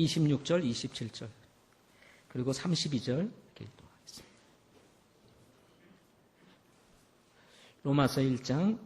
26절, 27절, 그리고 32절 읽도록하겠습니다. 로마서 1장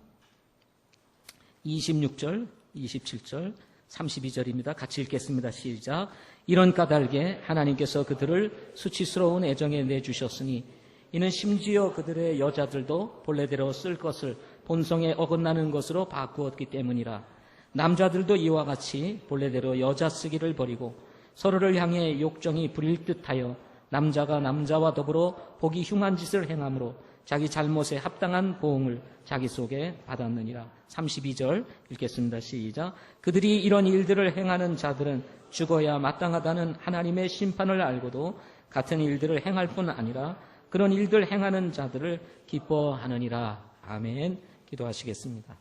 26절, 27절, 32절입니다. 같이 읽겠습니다. 시작. 이런 까닭에 하나님께서 그들을 수치스러운 애정에 내주셨으니 이는 심지어 그들의 여자들도 본래대로 쓸 것을 본성에 어긋나는 것으로 바꾸었기 때문이라. 남자들도 이와 같이 본래대로 여자 쓰기를 버리고 서로를 향해 욕정이 부릴 듯하여 남자가 남자와 더불어 보기 흉한 짓을 행함으로 자기 잘못에 합당한 보응을 자기 속에 받았느니라. 32절 읽겠습니다. 시작. 그들이 이런 일들을 행하는 자들은 죽어야 마땅하다는 하나님의 심판을 알고도 같은 일들을 행할 뿐 아니라 그런 일들 행하는 자들을 기뻐하느니라. 아멘. 기도하시겠습니다.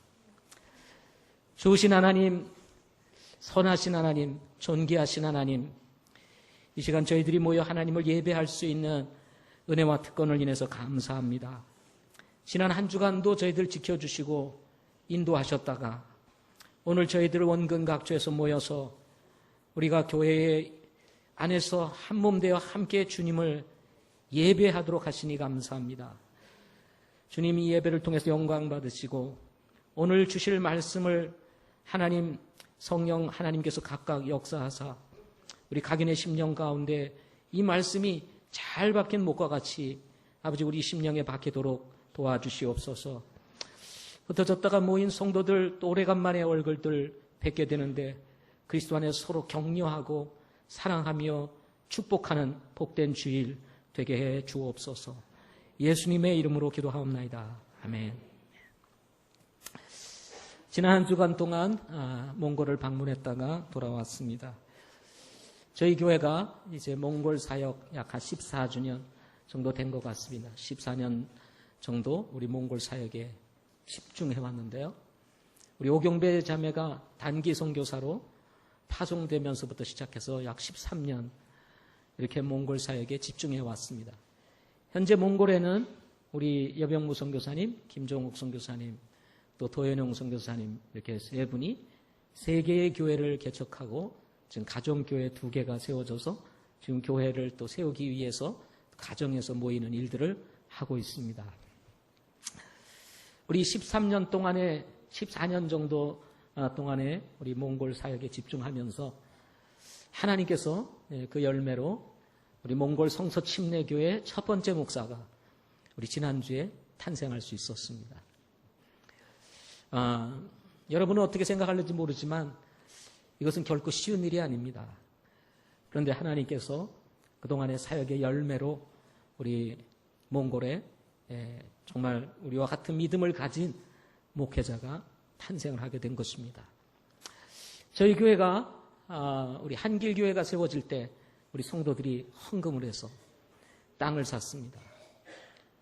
좋으신 하나님, 선하신 하나님, 존귀하신 하나님, 이 시간 저희들이 모여 하나님을 예배할 수 있는 은혜와 특권을 인해서 감사합니다. 지난 한 주간도 저희들 지켜주시고 인도하셨다가 오늘 저희들 원근 각주에서 모여서 우리가 교회 안에서 한몸 되어 함께 주님을 예배하도록 하시니 감사합니다. 주님이 이 예배를 통해서 영광 받으시고 오늘 주실 말씀을 하나님 성령 하나님께서 각각 역사하사 우리 각인의 심령 가운데 이 말씀이 잘 박힌 목과 같이 아버지 우리 심령에 박히도록 도와주시옵소서. 흩어졌다가 모인 성도들 또 오래간만에 얼굴들 뵙게 되는데 그리스도 안에서 서로 격려하고 사랑하며 축복하는 복된 주일 되게 해 주옵소서. 예수님의 이름으로 기도하옵나이다. 아멘. 지난 한 주간 동안 몽골을 방문했다가 돌아왔습니다. 저희 교회가 이제 몽골 사역 약 한 14주년 정도 된 것 같습니다. 14년 정도 우리 몽골 사역에 집중해 왔는데요. 우리 오경배 자매가 단기 선교사로 파송되면서부터 시작해서 약 13년 이렇게 몽골 사역에 집중해 왔습니다. 현재 몽골에는 우리 여병무 선교사님, 김종욱 선교사님, 또 도현영 선교사님 이렇게 세 분이 세 개의 교회를 개척하고 지금 가정교회 2개가 세워져서 지금 교회를 또 세우기 위해서 가정에서 모이는 일들을 하고 있습니다. 우리 13년 동안에 14년 정도 동안에 우리 몽골 사역에 집중하면서 하나님께서 그 열매로 우리 몽골 성서 침례교회 첫 번째 목사가 우리 지난주에 탄생할 수 있었습니다. 여러분은 어떻게 생각하는지 모르지만 이것은 결코 쉬운 일이 아닙니다. 그런데 하나님께서 그동안의 사역의 열매로 우리 몽골에 정말 우리와 같은 믿음을 가진 목회자가 탄생을 하게 된 것입니다. 저희 교회가 우리 한길교회가 세워질 때 우리 성도들이 헌금을 해서 땅을 샀습니다.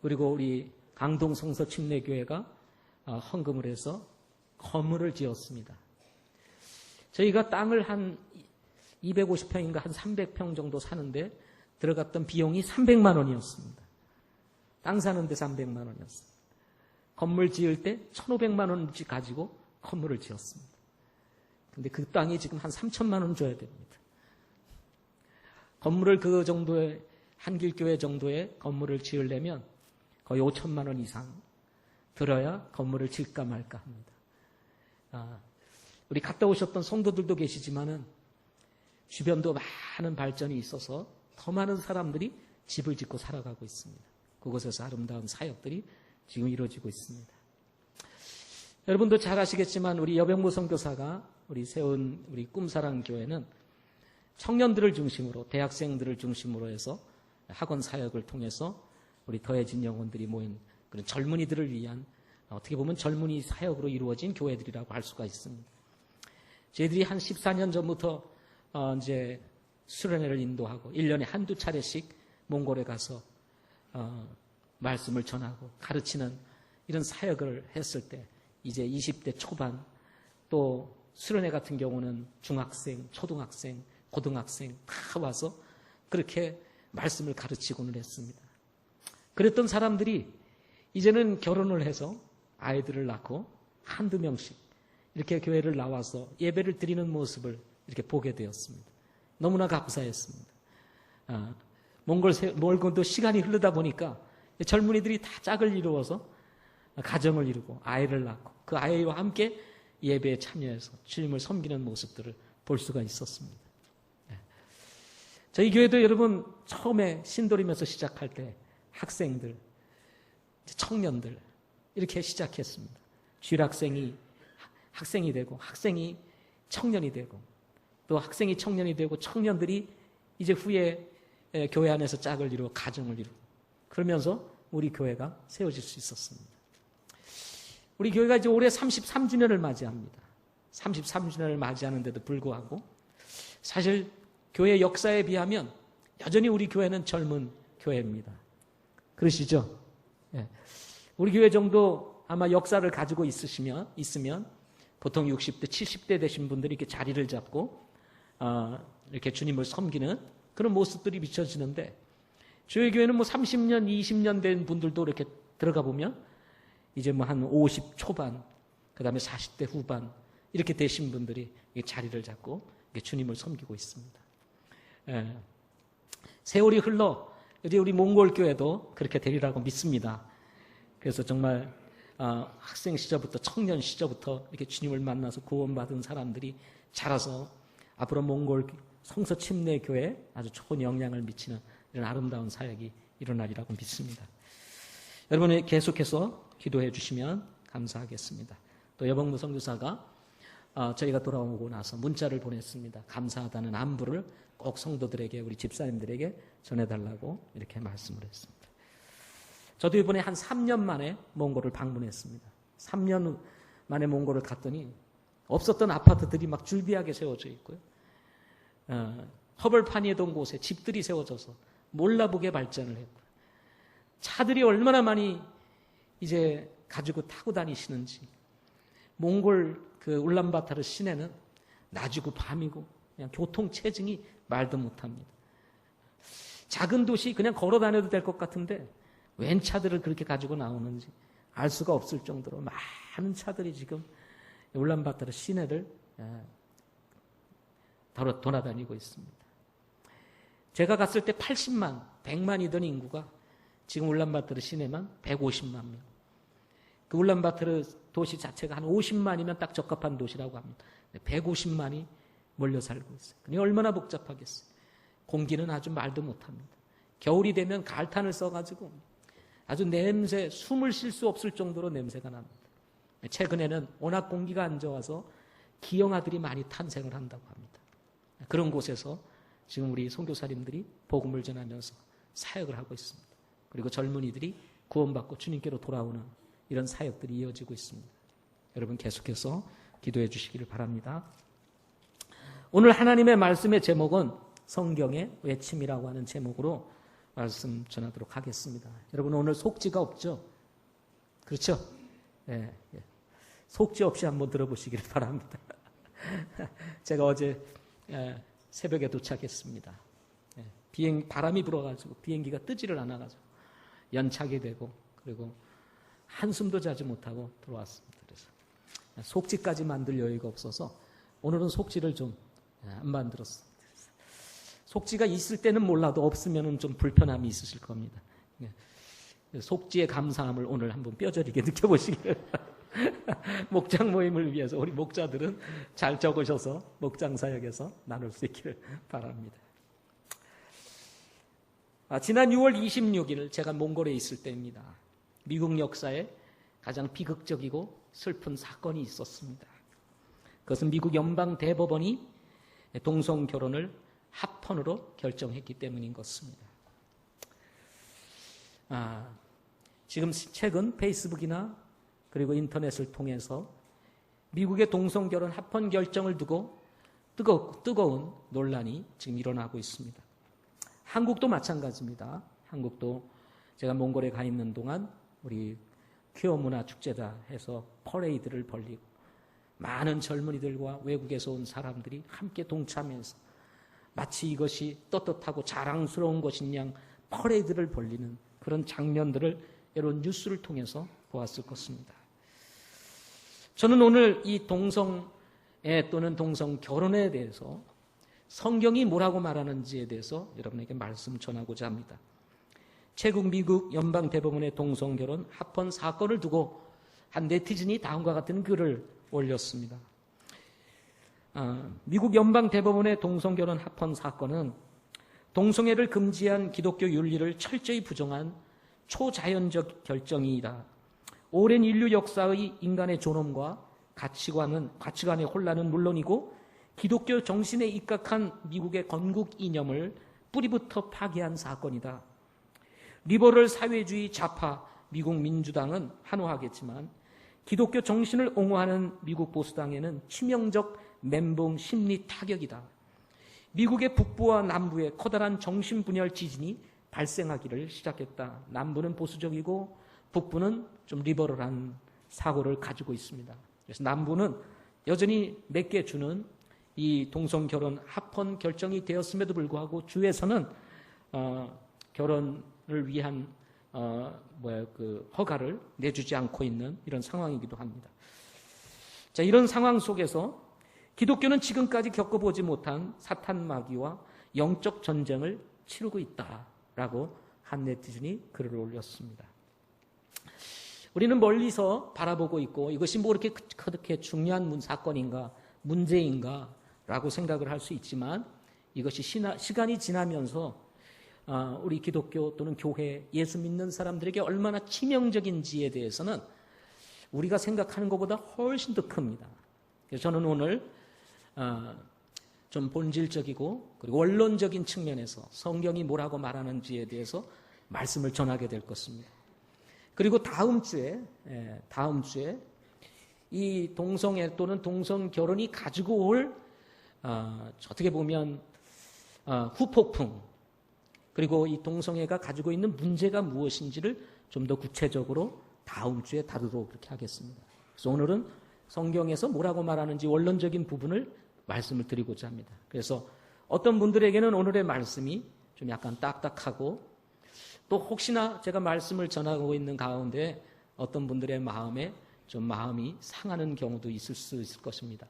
그리고 우리 강동 성서 침례교회가 헌금을 해서 건물을 지었습니다. 저희가 땅을 한 250평인가 한 300평 정도 사는데 들어갔던 비용이 300만 원이었습니다. 땅 사는데 300만 원이었습니다. 건물 지을 때 1,500만 원씩 가지고 건물을 지었습니다. 근데 그 땅이 지금 한 3천만 원 줘야 됩니다. 건물을 그 정도의 한길교회 정도의 건물을 지으려면 거의 5천만 원 이상 들어야 건물을 질까 말까 합니다. 우리 갔다 오셨던 성도들도 계시지만은 주변도 많은 발전이 있어서 더 많은 사람들이 집을 짓고 살아가고 있습니다. 그곳에서 아름다운 사역들이 지금 이루어지고 있습니다. 여러분도 잘 아시겠지만 우리 여병무 선교사가 우리 세운 우리 꿈사랑 교회는 청년들을 중심으로 대학생들을 중심으로 해서 학원 사역을 통해서 우리 더해진 영혼들이 모인 그런 젊은이들을 위한 어떻게 보면 젊은이 사역으로 이루어진 교회들이라고 할 수가 있습니다. 저희들이 한 14년 전부터 이제 수련회를 인도하고 1년에 한두 차례씩 몽골에 가서 말씀을 전하고 가르치는 이런 사역을 했을 때 이제 20대 초반 또 수련회 같은 경우는 중학생, 초등학생, 고등학생 다 와서 그렇게 말씀을 가르치고는 했습니다. 그랬던 사람들이 이제는 결혼을 해서 아이들을 낳고 한두 명씩 이렇게 교회를 나와서 예배를 드리는 모습을 이렇게 보게 되었습니다. 너무나 감사했습니다. 몽골도 시간이 흐르다 보니까 젊은이들이 다 짝을 이루어서 가정을 이루고 아이를 낳고 그 아이와 함께 예배에 참여해서 주님을 섬기는 모습들을 볼 수가 있었습니다. 저희 교회도 여러분 처음에 신도림에서 시작할 때 학생들, 청년들 이렇게 시작했습니다. 주일학생이 학생이 되고 학생이 청년이 되고 또 학생이 청년이 되고 청년들이 이제 후에 교회 안에서 짝을 이루어 가정을 이루고 그러면서 우리 교회가 세워질 수 있었습니다. 우리 교회가 이제 올해 33주년을 맞이합니다. 33주년을 맞이하는데도 불구하고 사실 교회 역사에 비하면 여전히 우리 교회는 젊은 교회입니다. 그러시죠? 예. 우리 교회 정도 아마 역사를 가지고 있으면 보통 60대, 70대 되신 분들이 이렇게 자리를 잡고 이렇게 주님을 섬기는 그런 모습들이 비춰지는데 저희 교회는 뭐 30년, 20년 된 분들도 이렇게 들어가 보면 이제 뭐 한 50 초반, 그 다음에 40대 후반 이렇게 되신 분들이 자리를 잡고 주님을 섬기고 있습니다. 예. 세월이 흘러 이제 우리 몽골 교회도 그렇게 되리라고 믿습니다. 그래서 정말 학생 시절부터 청년 시절부터 이렇게 주님을 만나서 구원받은 사람들이 자라서 앞으로 몽골 성서 침례 교회에 아주 좋은 영향을 미치는 이런 아름다운 사역이 일어나리라고 믿습니다. 여러분이 계속해서 기도해 주시면 감사하겠습니다. 또 여봉무 선교사가 저희가 돌아오고 나서 문자를 보냈습니다. 감사하다는 안부를 꼭 성도들에게 우리 집사님들에게 전해달라고 이렇게 말씀을 했습니다. 저도 이번에 한 3년 만에 몽골을 방문했습니다. 3년 만에 몽골을 갔더니 없었던 아파트들이 막 줄비하게 세워져 있고요. 허벌판이던 곳에 집들이 세워져서 몰라보게 발전을 했고요. 차들이 얼마나 많이 이제 가지고 타고 다니시는지 몽골 그 울란바타르 시내는 낮이고 밤이고 그냥 교통 체증이 말도 못합니다. 작은 도시 그냥 걸어 다녀도 될 것 같은데 웬 차들을 그렇게 가지고 나오는지 알 수가 없을 정도로 많은 차들이 지금 울란바타르 시내를 돌아다니고 있습니다. 제가 갔을 때 80만, 100만이던 인구가 지금 울란바타르 시내만 150만 명. 그 울란바타르 도시 자체가 한 50만이면 딱 적합한 도시라고 합니다. 150만이 몰려 살고 있어요. 그게 얼마나 복잡하겠어요. 공기는 아주 말도 못합니다. 겨울이 되면 갈탄을 써가지고 아주 냄새, 숨을 쉴 수 없을 정도로 냄새가 납니다. 최근에는 워낙 공기가 안 좋아서 기형아들이 많이 탄생을 한다고 합니다. 그런 곳에서 지금 우리 선교사님들이 복음을 전하면서 사역을 하고 있습니다. 그리고 젊은이들이 구원받고 주님께로 돌아오는 이런 사역들이 이어지고 있습니다. 여러분 계속해서 기도해 주시기를 바랍니다. 오늘 하나님의 말씀의 제목은 성경의 외침이라고 하는 제목으로 말씀 전하도록 하겠습니다. 여러분 오늘 속지가 없죠? 그렇죠? 예, 예. 속지 없이 한번 들어보시기를 바랍니다. 제가 어제 새벽에 도착했습니다. 바람이 불어가지고 비행기가 뜨지를 않아가지고 연착이 되고 그리고 한숨도 자지 못하고 들어왔습니다. 그래서 속지까지 만들 여유가 없어서 오늘은 속지를 좀 안 만들었습니다. 속지가 있을 때는 몰라도 없으면 좀 불편함이 있으실 겁니다. 속지의 감사함을 오늘 한번 뼈저리게 느껴보시기를 목장 모임을 위해서 우리 목자들은 잘 적으셔서 목장 사역에서 나눌 수 있기를 바랍니다. 지난 6월 26일 제가 몽골에 있을 때입니다. 미국 역사에 가장 비극적이고 슬픈 사건이 있었습니다. 그것은 미국 연방 대법원이 동성 결혼을 합헌으로 결정했기 때문인 것입니다. 지금 최근 페이스북이나 그리고 인터넷을 통해서 미국의 동성 결혼 합헌 결정을 두고 뜨거운 논란이 지금 일어나고 있습니다. 한국도 마찬가지입니다. 한국도 제가 몽골에 가 있는 동안 우리 퀴어 문화 축제다 해서 퍼레이드를 벌리고 많은 젊은이들과 외국에서 온 사람들이 함께 동참해서 마치 이것이 떳떳하고 자랑스러운 것인 양 퍼레이드를 벌리는 그런 장면들을 여러분 뉴스를 통해서 보았을 것입니다. 저는 오늘 이 동성애 또는 동성 결혼에 대해서 성경이 뭐라고 말하는지에 대해서 여러분에게 말씀 전하고자 합니다. 최근 미국 연방대법원의 동성결혼 합헌 사건을 두고 한 네티즌이 다음과 같은 글을 올렸습니다. 미국 연방대법원의 동성결혼 합헌 사건은 동성애를 금지한 기독교 윤리를 철저히 부정한 초자연적 결정이다. 오랜 인류 역사의 인간의 존엄과 가치관의 혼란은 물론이고 기독교 정신에 입각한 미국의 건국 이념을 뿌리부터 파괴한 사건이다. 리버럴 사회주의 좌파 미국 민주당은 환호하겠지만 기독교 정신을 옹호하는 미국 보수당에는 치명적 멘붕 심리 타격이다. 미국의 북부와 남부에 커다란 정신분열 지진이 발생하기를 시작했다. 남부는 보수적이고 북부는 좀 리버럴한 사고를 가지고 있습니다. 그래서 남부는 여전히 내게 주는 이 동성결혼 합헌 결정이 되었음에도 불구하고 주에서는 결혼을 위한 허가를 내주지 않고 있는 이런 상황이기도 합니다. 자, 이런 상황 속에서 기독교는 지금까지 겪어보지 못한 사탄 마귀와 영적 전쟁을 치르고 있다라고 한 네티즌이 글을 올렸습니다. 우리는 멀리서 바라보고 있고 이것이 뭐 그렇게 중요한 사건인가 문제인가 라고 생각을 할 수 있지만 이것이 시간이 지나면서 우리 기독교 또는 교회 예수 믿는 사람들에게 얼마나 치명적인지에 대해서는 우리가 생각하는 것보다 훨씬 더 큽니다. 그래서 저는 오늘 좀 본질적이고 그리고 원론적인 측면에서 성경이 뭐라고 말하는지에 대해서 말씀을 전하게 될 것입니다. 그리고 다음 주에 이 동성애 또는 동성결혼이 가지고 올 어떻게 보면 후폭풍 그리고 이 동성애가 가지고 있는 문제가 무엇인지를 좀 더 구체적으로 다음 주에 다루도록 그렇게 하겠습니다. 그래서 오늘은 성경에서 뭐라고 말하는지 원론적인 부분을 말씀을 드리고자 합니다. 그래서 어떤 분들에게는 오늘의 말씀이 좀 약간 딱딱하고 또 혹시나 제가 말씀을 전하고 있는 가운데 어떤 분들의 마음에 좀 마음이 상하는 경우도 있을 수 있을 것입니다.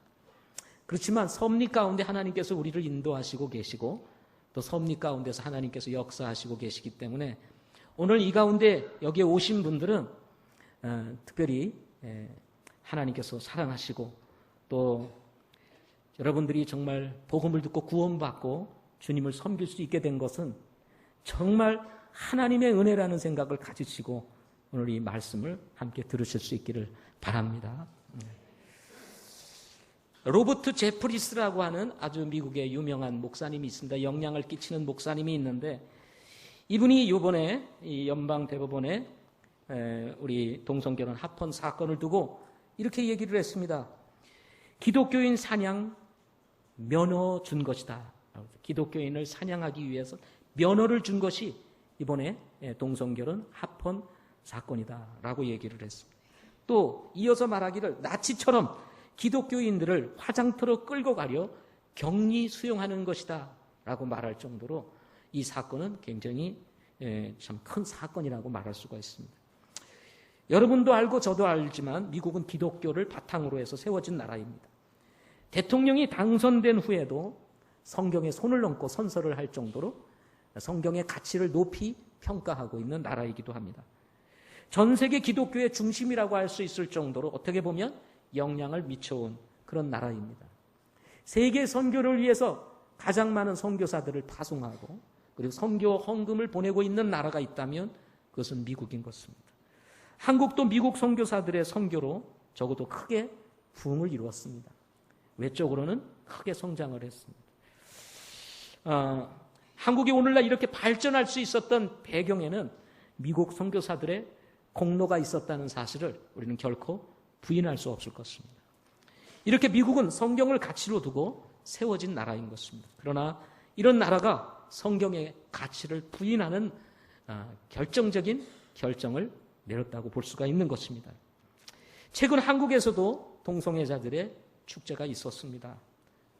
그렇지만 섭리 가운데 하나님께서 우리를 인도하시고 계시고 또 섭리 가운데서 하나님께서 역사하시고 계시기 때문에 오늘 이 가운데 여기에 오신 분들은 특별히 하나님께서 사랑하시고 또 여러분들이 정말 복음을 듣고 구원받고 주님을 섬길 수 있게 된 것은 정말 하나님의 은혜라는 생각을 가지시고 오늘 이 말씀을 함께 들으실 수 있기를 바랍니다. 로버트 제프리스라고 하는 아주 미국의 유명한 목사님이 있습니다. 영향을 끼치는 목사님이 있는데 이분이 이번에 이 연방대법원에 우리 동성결혼 합헌 사건을 두고 이렇게 얘기를 했습니다. 기독교인 사냥 면허 준 것이다. 기독교인을 사냥하기 위해서 면허를 준 것이 이번에 동성결혼 합헌 사건이다라고 얘기를 했습니다. 또 이어서 말하기를 나치처럼 기독교인들을 화장터로 끌고 가려 격리 수용하는 것이다 라고 말할 정도로 이 사건은 굉장히 참 큰 사건이라고 말할 수가 있습니다. 여러분도 알고 저도 알지만 미국은 기독교를 바탕으로 해서 세워진 나라입니다. 대통령이 당선된 후에도 성경에 손을 얹고 선서를 할 정도로 성경의 가치를 높이 평가하고 있는 나라이기도 합니다. 전 세계 기독교의 중심이라고 할 수 있을 정도로 어떻게 보면 영향을 미쳐온 그런 나라입니다. 세계 선교를 위해서 가장 많은 선교사들을 파송하고 그리고 선교 헌금을 보내고 있는 나라가 있다면 그것은 미국인 것입니다. 한국도 미국 선교사들의 선교로 적어도 크게 부흥을 이루었습니다. 외적으로는 크게 성장을 했습니다. 한국이 오늘날 이렇게 발전할 수 있었던 배경에는 미국 선교사들의 공로가 있었다는 사실을 우리는 결코 부인할 수 없을 것입니다. 이렇게 미국은 성경을 가치로 두고 세워진 나라인 것입니다. 그러나 이런 나라가 성경의 가치를 부인하는 결정적인 결정을 내렸다고 볼 수가 있는 것입니다. 최근 한국에서도 동성애자들의 축제가 있었습니다.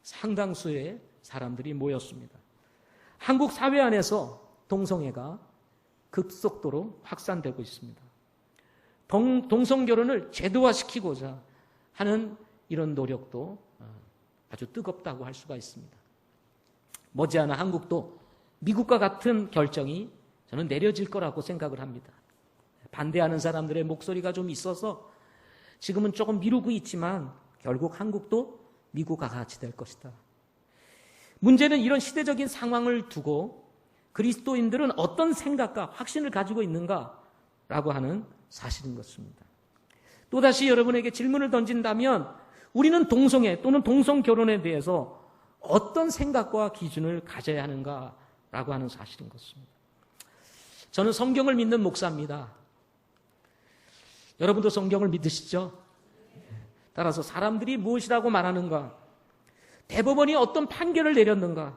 상당수의 사람들이 모였습니다. 한국 사회 안에서 동성애가 급속도로 확산되고 있습니다. 동성결혼을 제도화시키고자 하는 이런 노력도 아주 뜨겁다고 할 수가 있습니다. 머지않아 한국도 미국과 같은 결정이 저는 내려질 거라고 생각을 합니다. 반대하는 사람들의 목소리가 좀 있어서 지금은 조금 미루고 있지만 결국 한국도 미국과 같이 될 것이다. 문제는 이런 시대적인 상황을 두고 그리스도인들은 어떤 생각과 확신을 가지고 있는가라고 하는 사실인 것입니다. 또다시 여러분에게 질문을 던진다면 우리는 동성애 또는 동성결혼에 대해서 어떤 생각과 기준을 가져야 하는가라고 하는 사실인 것입니다. 저는 성경을 믿는 목사입니다. 여러분도 성경을 믿으시죠? 따라서 사람들이 무엇이라고 말하는가, 대법원이 어떤 판결을 내렸는가,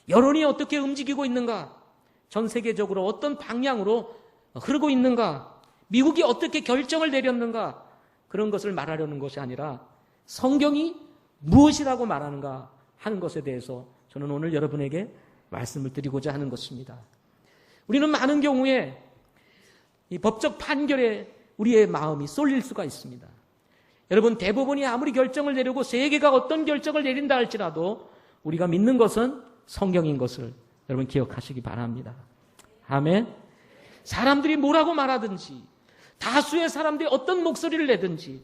여론이 어떻게 움직이고 있는가, 전 세계적으로 어떤 방향으로 흐르고 있는가, 미국이 어떻게 결정을 내렸는가, 그런 것을 말하려는 것이 아니라 성경이 무엇이라고 말하는가 하는 것에 대해서 저는 오늘 여러분에게 말씀을 드리고자 하는 것입니다. 우리는 많은 경우에 이 법적 판결에 우리의 마음이 쏠릴 수가 있습니다. 여러분, 대법원이 아무리 결정을 내리고 세계가 어떤 결정을 내린다 할지라도 우리가 믿는 것은 성경인 것을 여러분 기억하시기 바랍니다. 아멘. 사람들이 뭐라고 말하든지, 다수의 사람들이 어떤 목소리를 내든지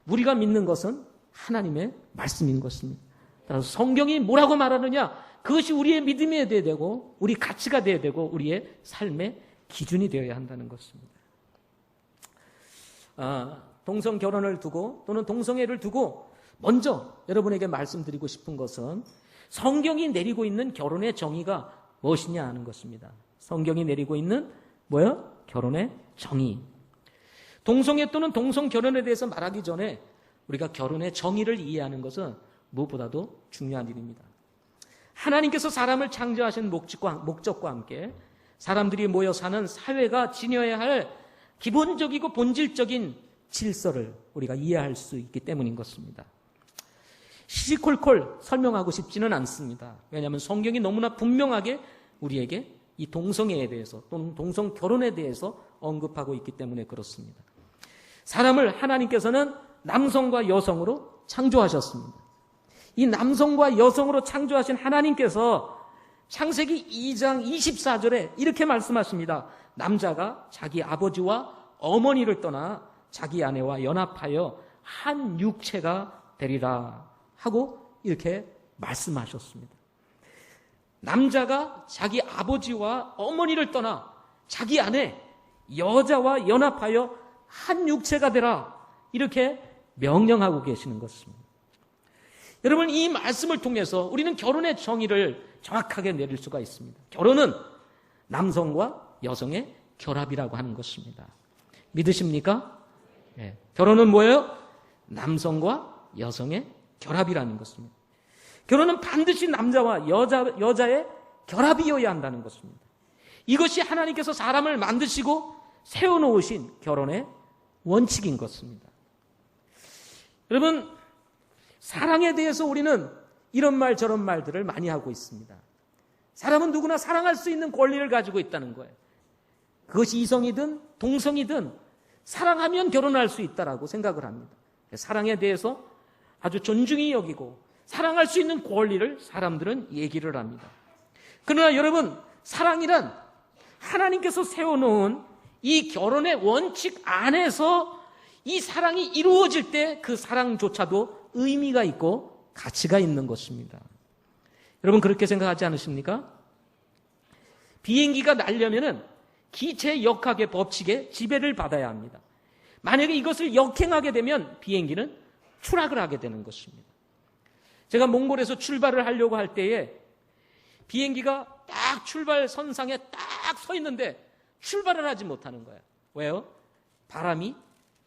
우리가 믿는 것은 하나님의 말씀인 것입니다. 따라서 성경이 뭐라고 말하느냐, 그것이 우리의 믿음이 되어야 되고 우리 가치가 되어야 되고 우리의 삶의 기준이 되어야 한다는 것입니다. 동성 결혼을 두고 또는 동성애를 두고 먼저 여러분에게 말씀드리고 싶은 것은 성경이 내리고 있는 결혼의 정의가 무엇이냐 하는 것입니다. 성경이 내리고 있는 뭐요? 결혼의 정의. 동성애 또는 동성 결혼에 대해서 말하기 전에 우리가 결혼의 정의를 이해하는 것은 무엇보다도 중요한 일입니다. 하나님께서 사람을 창조하신 목적과 함께 사람들이 모여 사는 사회가 지녀야 할 기본적이고 본질적인 질서를 우리가 이해할 수 있기 때문인 것입니다. 시시콜콜 설명하고 싶지는 않습니다. 왜냐하면 성경이 너무나 분명하게 우리에게 이 동성애에 대해서 또는 동성 결혼에 대해서 언급하고 있기 때문에 그렇습니다. 사람을 하나님께서는 남성과 여성으로 창조하셨습니다. 이 남성과 여성으로 창조하신 하나님께서 창세기 2장 24절에 이렇게 말씀하십니다. 남자가 자기 아버지와 어머니를 떠나 자기 아내와 연합하여 한 육체가 되리라 하고 이렇게 말씀하셨습니다. 남자가 자기 아버지와 어머니를 떠나 자기 아내 여자와 연합하여 한 육체가 되라 이렇게 명령하고 계시는 것입니다. 여러분, 이 말씀을 통해서 우리는 결혼의 정의를 정확하게 내릴 수가 있습니다. 결혼은 남성과 여성의 결합이라고 하는 것입니다. 믿으십니까? 네. 결혼은 뭐예요? 남성과 여성의 결합이라는 것입니다. 결혼은 반드시 남자와 여자의 결합이어야 한다는 것입니다. 이것이 하나님께서 사람을 만드시고 세워놓으신 결혼의 원칙인 것입니다. 여러분, 사랑에 대해서 우리는 이런 말 저런 말들을 많이 하고 있습니다. 사람은 누구나 사랑할 수 있는 권리를 가지고 있다는 거예요. 그것이 이성이든 동성이든 사랑하면 결혼할 수 있다라고 생각을 합니다. 사랑에 대해서 아주 존중히 여기고 사랑할 수 있는 권리를 사람들은 얘기를 합니다. 그러나 여러분, 사랑이란 하나님께서 세워놓은 이 결혼의 원칙 안에서 이 사랑이 이루어질 때 그 사랑조차도 의미가 있고 가치가 있는 것입니다. 여러분, 그렇게 생각하지 않으십니까? 비행기가 날려면은 기체 역학의 법칙에 지배를 받아야 합니다. 만약에 이것을 역행하게 되면 비행기는 추락을 하게 되는 것입니다. 제가 몽골에서 출발을 하려고 할 때에 비행기가 딱 출발 선상에 딱 서 있는데 출발을 하지 못하는 거예요. 왜요? 바람이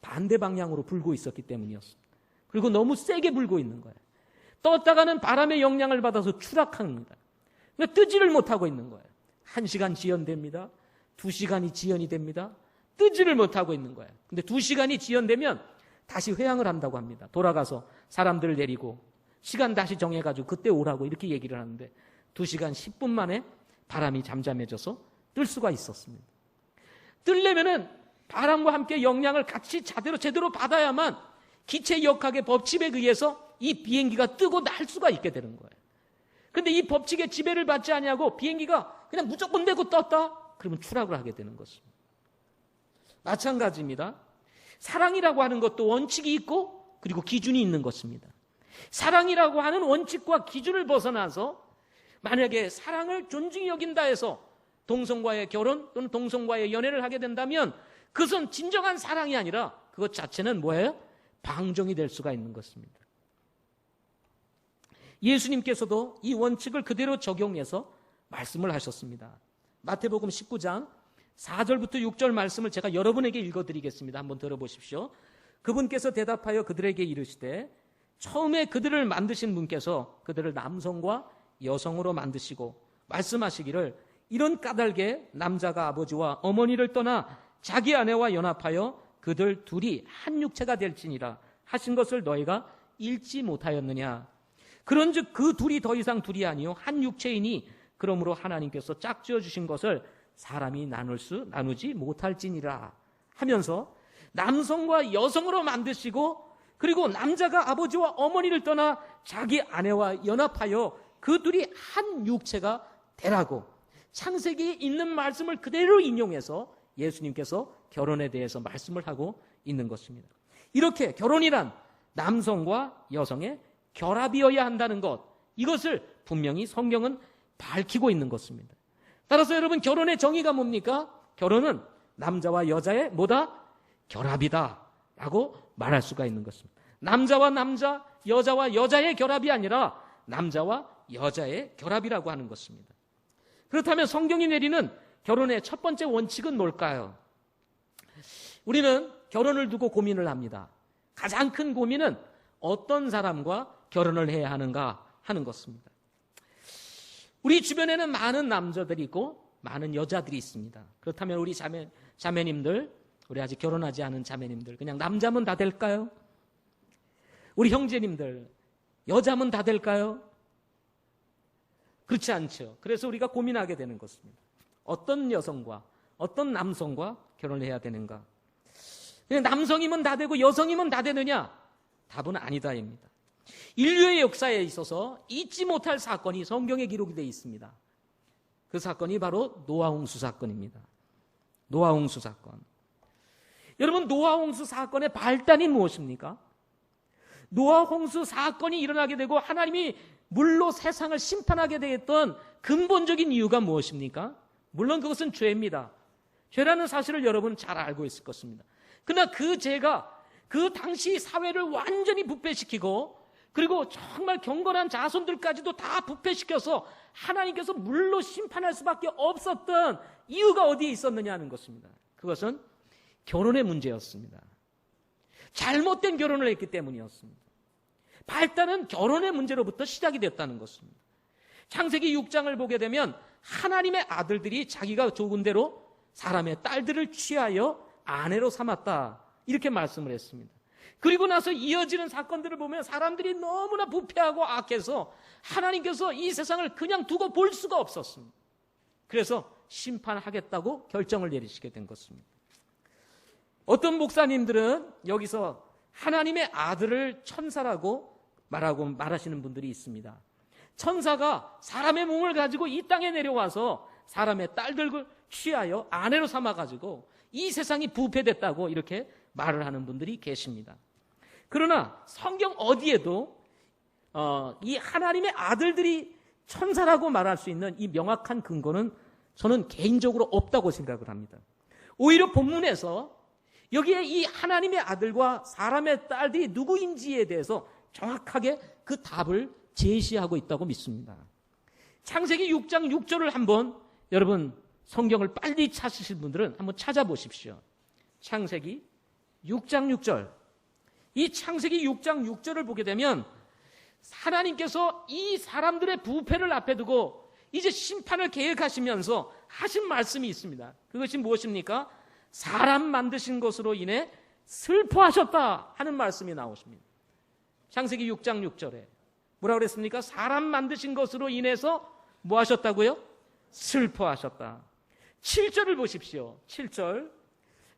반대 방향으로 불고 있었기 때문이었습니다. 그리고 너무 세게 불고 있는 거예요. 떴다가는 바람의 영향을 받아서 추락합니다. 그러니까 뜨지를 못하고 있는 거예요. 1시간 지연됩니다. 2시간이 지연이 됩니다. 뜨지를 못하고 있는 거예요. 근데 2시간이 지연되면 다시 회항을 한다고 합니다. 돌아가서 사람들을 내리고 시간 다시 정해가지고 그때 오라고 이렇게 얘기를 하는데 2시간 10분 만에 바람이 잠잠해져서 뜰 수가 있었습니다. 뜨려면은 바람과 함께 영향을 같이 제대로 받아야만 기체 역학의 법칙에 의해서 이 비행기가 뜨고 날 수가 있게 되는 거예요. 근데 이 법칙에 지배를 받지 아니하고 비행기가 그냥 무조건 내고 떴다? 그러면 추락을 하게 되는 것입니다. 마찬가지입니다. 사랑이라고 하는 것도 원칙이 있고 그리고 기준이 있는 것입니다. 사랑이라고 하는 원칙과 기준을 벗어나서 만약에 사랑을 존중히 여긴다 해서 동성과의 결혼 또는 동성과의 연애를 하게 된다면 그것은 진정한 사랑이 아니라 그것 자체는 뭐예요? 방종이 될 수가 있는 것입니다. 예수님께서도 이 원칙을 그대로 적용해서 말씀을 하셨습니다. 마태복음 19장 4절부터 6절 말씀을 제가 여러분에게 읽어드리겠습니다. 한번 들어보십시오. 그분께서 대답하여 그들에게 이르시되 처음에 그들을 만드신 분께서 그들을 남성과 여성으로 만드시고 말씀하시기를 이런 까닭에 남자가 아버지와 어머니를 떠나 자기 아내와 연합하여 그들 둘이 한 육체가 될지니라 하신 것을 너희가 읽지 못하였느냐. 그런즉 그 둘이 더 이상 둘이 아니요 한 육체이니 그러므로 하나님께서 짝지어 주신 것을 사람이 나누지 못할지니라 하면서 남성과 여성으로 만드시고 그리고 남자가 아버지와 어머니를 떠나 자기 아내와 연합하여 그 둘이 한 육체가 되라고 창세기에 있는 말씀을 그대로 인용해서 예수님께서 결혼에 대해서 말씀을 하고 있는 것입니다. 이렇게 결혼이란 남성과 여성의 결합이어야 한다는 것, 이것을 분명히 성경은 밝히고 있는 것입니다. 따라서 여러분 결혼의 정의가 뭡니까? 결혼은 남자와 여자의 뭐다? 결합이다 라고 말할 수가 있는 것입니다. 남자와 남자, 여자와 여자의 결합이 아니라 남자와 여자의 결합이라고 하는 것입니다. 그렇다면 성경이 내리는 결혼의 첫 번째 원칙은 뭘까요? 우리는 결혼을 두고 고민을 합니다. 가장 큰 고민은 어떤 사람과 결혼을 해야 하는가 하는 것입니다. 우리 주변에는 많은 남자들이 있고 많은 여자들이 있습니다. 그렇다면 우리 자매님들, 우리 아직 결혼하지 않은 자매님들, 그냥 남자면 다 될까요? 우리 형제님들, 여자면 다 될까요? 그렇지 않죠. 그래서 우리가 고민하게 되는 것입니다. 어떤 여성과 어떤 남성과 결혼을 해야 되는가? 그냥 남성이면 다 되고 여성이면 다 되느냐? 답은 아니다입니다. 인류의 역사에 있어서 잊지 못할 사건이 성경에 기록이 되어 있습니다. 그 사건이 바로 노아 홍수 사건입니다. 노아 홍수 사건. 여러분, 노아 홍수 사건의 발단이 무엇입니까? 노아 홍수 사건이 일어나게 되고 하나님이 물로 세상을 심판하게 되었던 근본적인 이유가 무엇입니까? 물론 그것은 죄입니다. 죄라는 사실을 여러분은 잘 알고 있을 것입니다. 그러나 그 죄가 그 당시 사회를 완전히 부패시키고 그리고 정말 경건한 자손들까지도 다 부패시켜서 하나님께서 물로 심판할 수밖에 없었던 이유가 어디에 있었느냐 하는 것입니다. 그것은 결혼의 문제였습니다. 잘못된 결혼을 했기 때문이었습니다. 발단은 결혼의 문제로부터 시작이 됐다는 것입니다. 창세기 6장을 보게 되면 하나님의 아들들이 자기가 좋은 대로 사람의 딸들을 취하여 아내로 삼았다, 이렇게 말씀을 했습니다. 그리고 나서 이어지는 사건들을 보면 사람들이 너무나 부패하고 악해서 하나님께서 이 세상을 그냥 두고 볼 수가 없었습니다. 그래서 심판하겠다고 결정을 내리시게 된 것입니다. 어떤 목사님들은 여기서 하나님의 아들을 천사라고 말하시는 분들이 있습니다. 천사가 사람의 몸을 가지고 이 땅에 내려와서 사람의 딸들을 취하여 아내로 삼아가지고 이 세상이 부패됐다고 이렇게 말을 하는 분들이 계십니다. 그러나 성경 어디에도 이 하나님의 아들들이 천사라고 말할 수 있는 이 명확한 근거는 저는 개인적으로 없다고 생각을 합니다. 오히려 본문에서 여기에 이 하나님의 아들과 사람의 딸들이 누구인지에 대해서 정확하게 그 답을 제시하고 있다고 믿습니다. 창세기 6장 6절을 한번 여러분 성경을 빨리 찾으실 분들은 한번 찾아보십시오. 창세기 6장 6절. 이 창세기 6장 6절을 보게 되면 하나님께서 이 사람들의 부패를 앞에 두고 이제 심판을 계획하시면서 하신 말씀이 있습니다. 그것이 무엇입니까? 사람 만드신 것으로 인해 슬퍼하셨다 하는 말씀이 나오십니다. 창세기 6장 6절에 뭐라고 그랬습니까? 사람 만드신 것으로 인해서 뭐 하셨다고요? 슬퍼하셨다. 7절을 보십시오. 7절.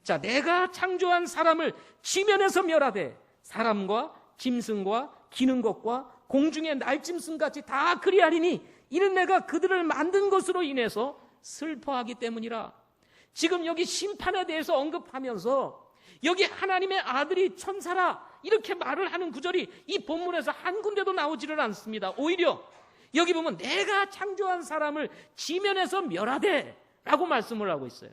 자, 내가 창조한 사람을 지면에서 멸하되 사람과 짐승과 기는 것과 공중의 날짐승같이 다 그리하리니 이는 내가 그들을 만든 것으로 인해서 슬퍼하기 때문이라. 지금 여기 심판에 대해서 언급하면서 여기 하나님의 아들이 천사라 이렇게 말을 하는 구절이 이 본문에서 한 군데도 나오지를 않습니다. 오히려 여기 보면 내가 창조한 사람을 지면에서 멸하되 라고 말씀을 하고 있어요.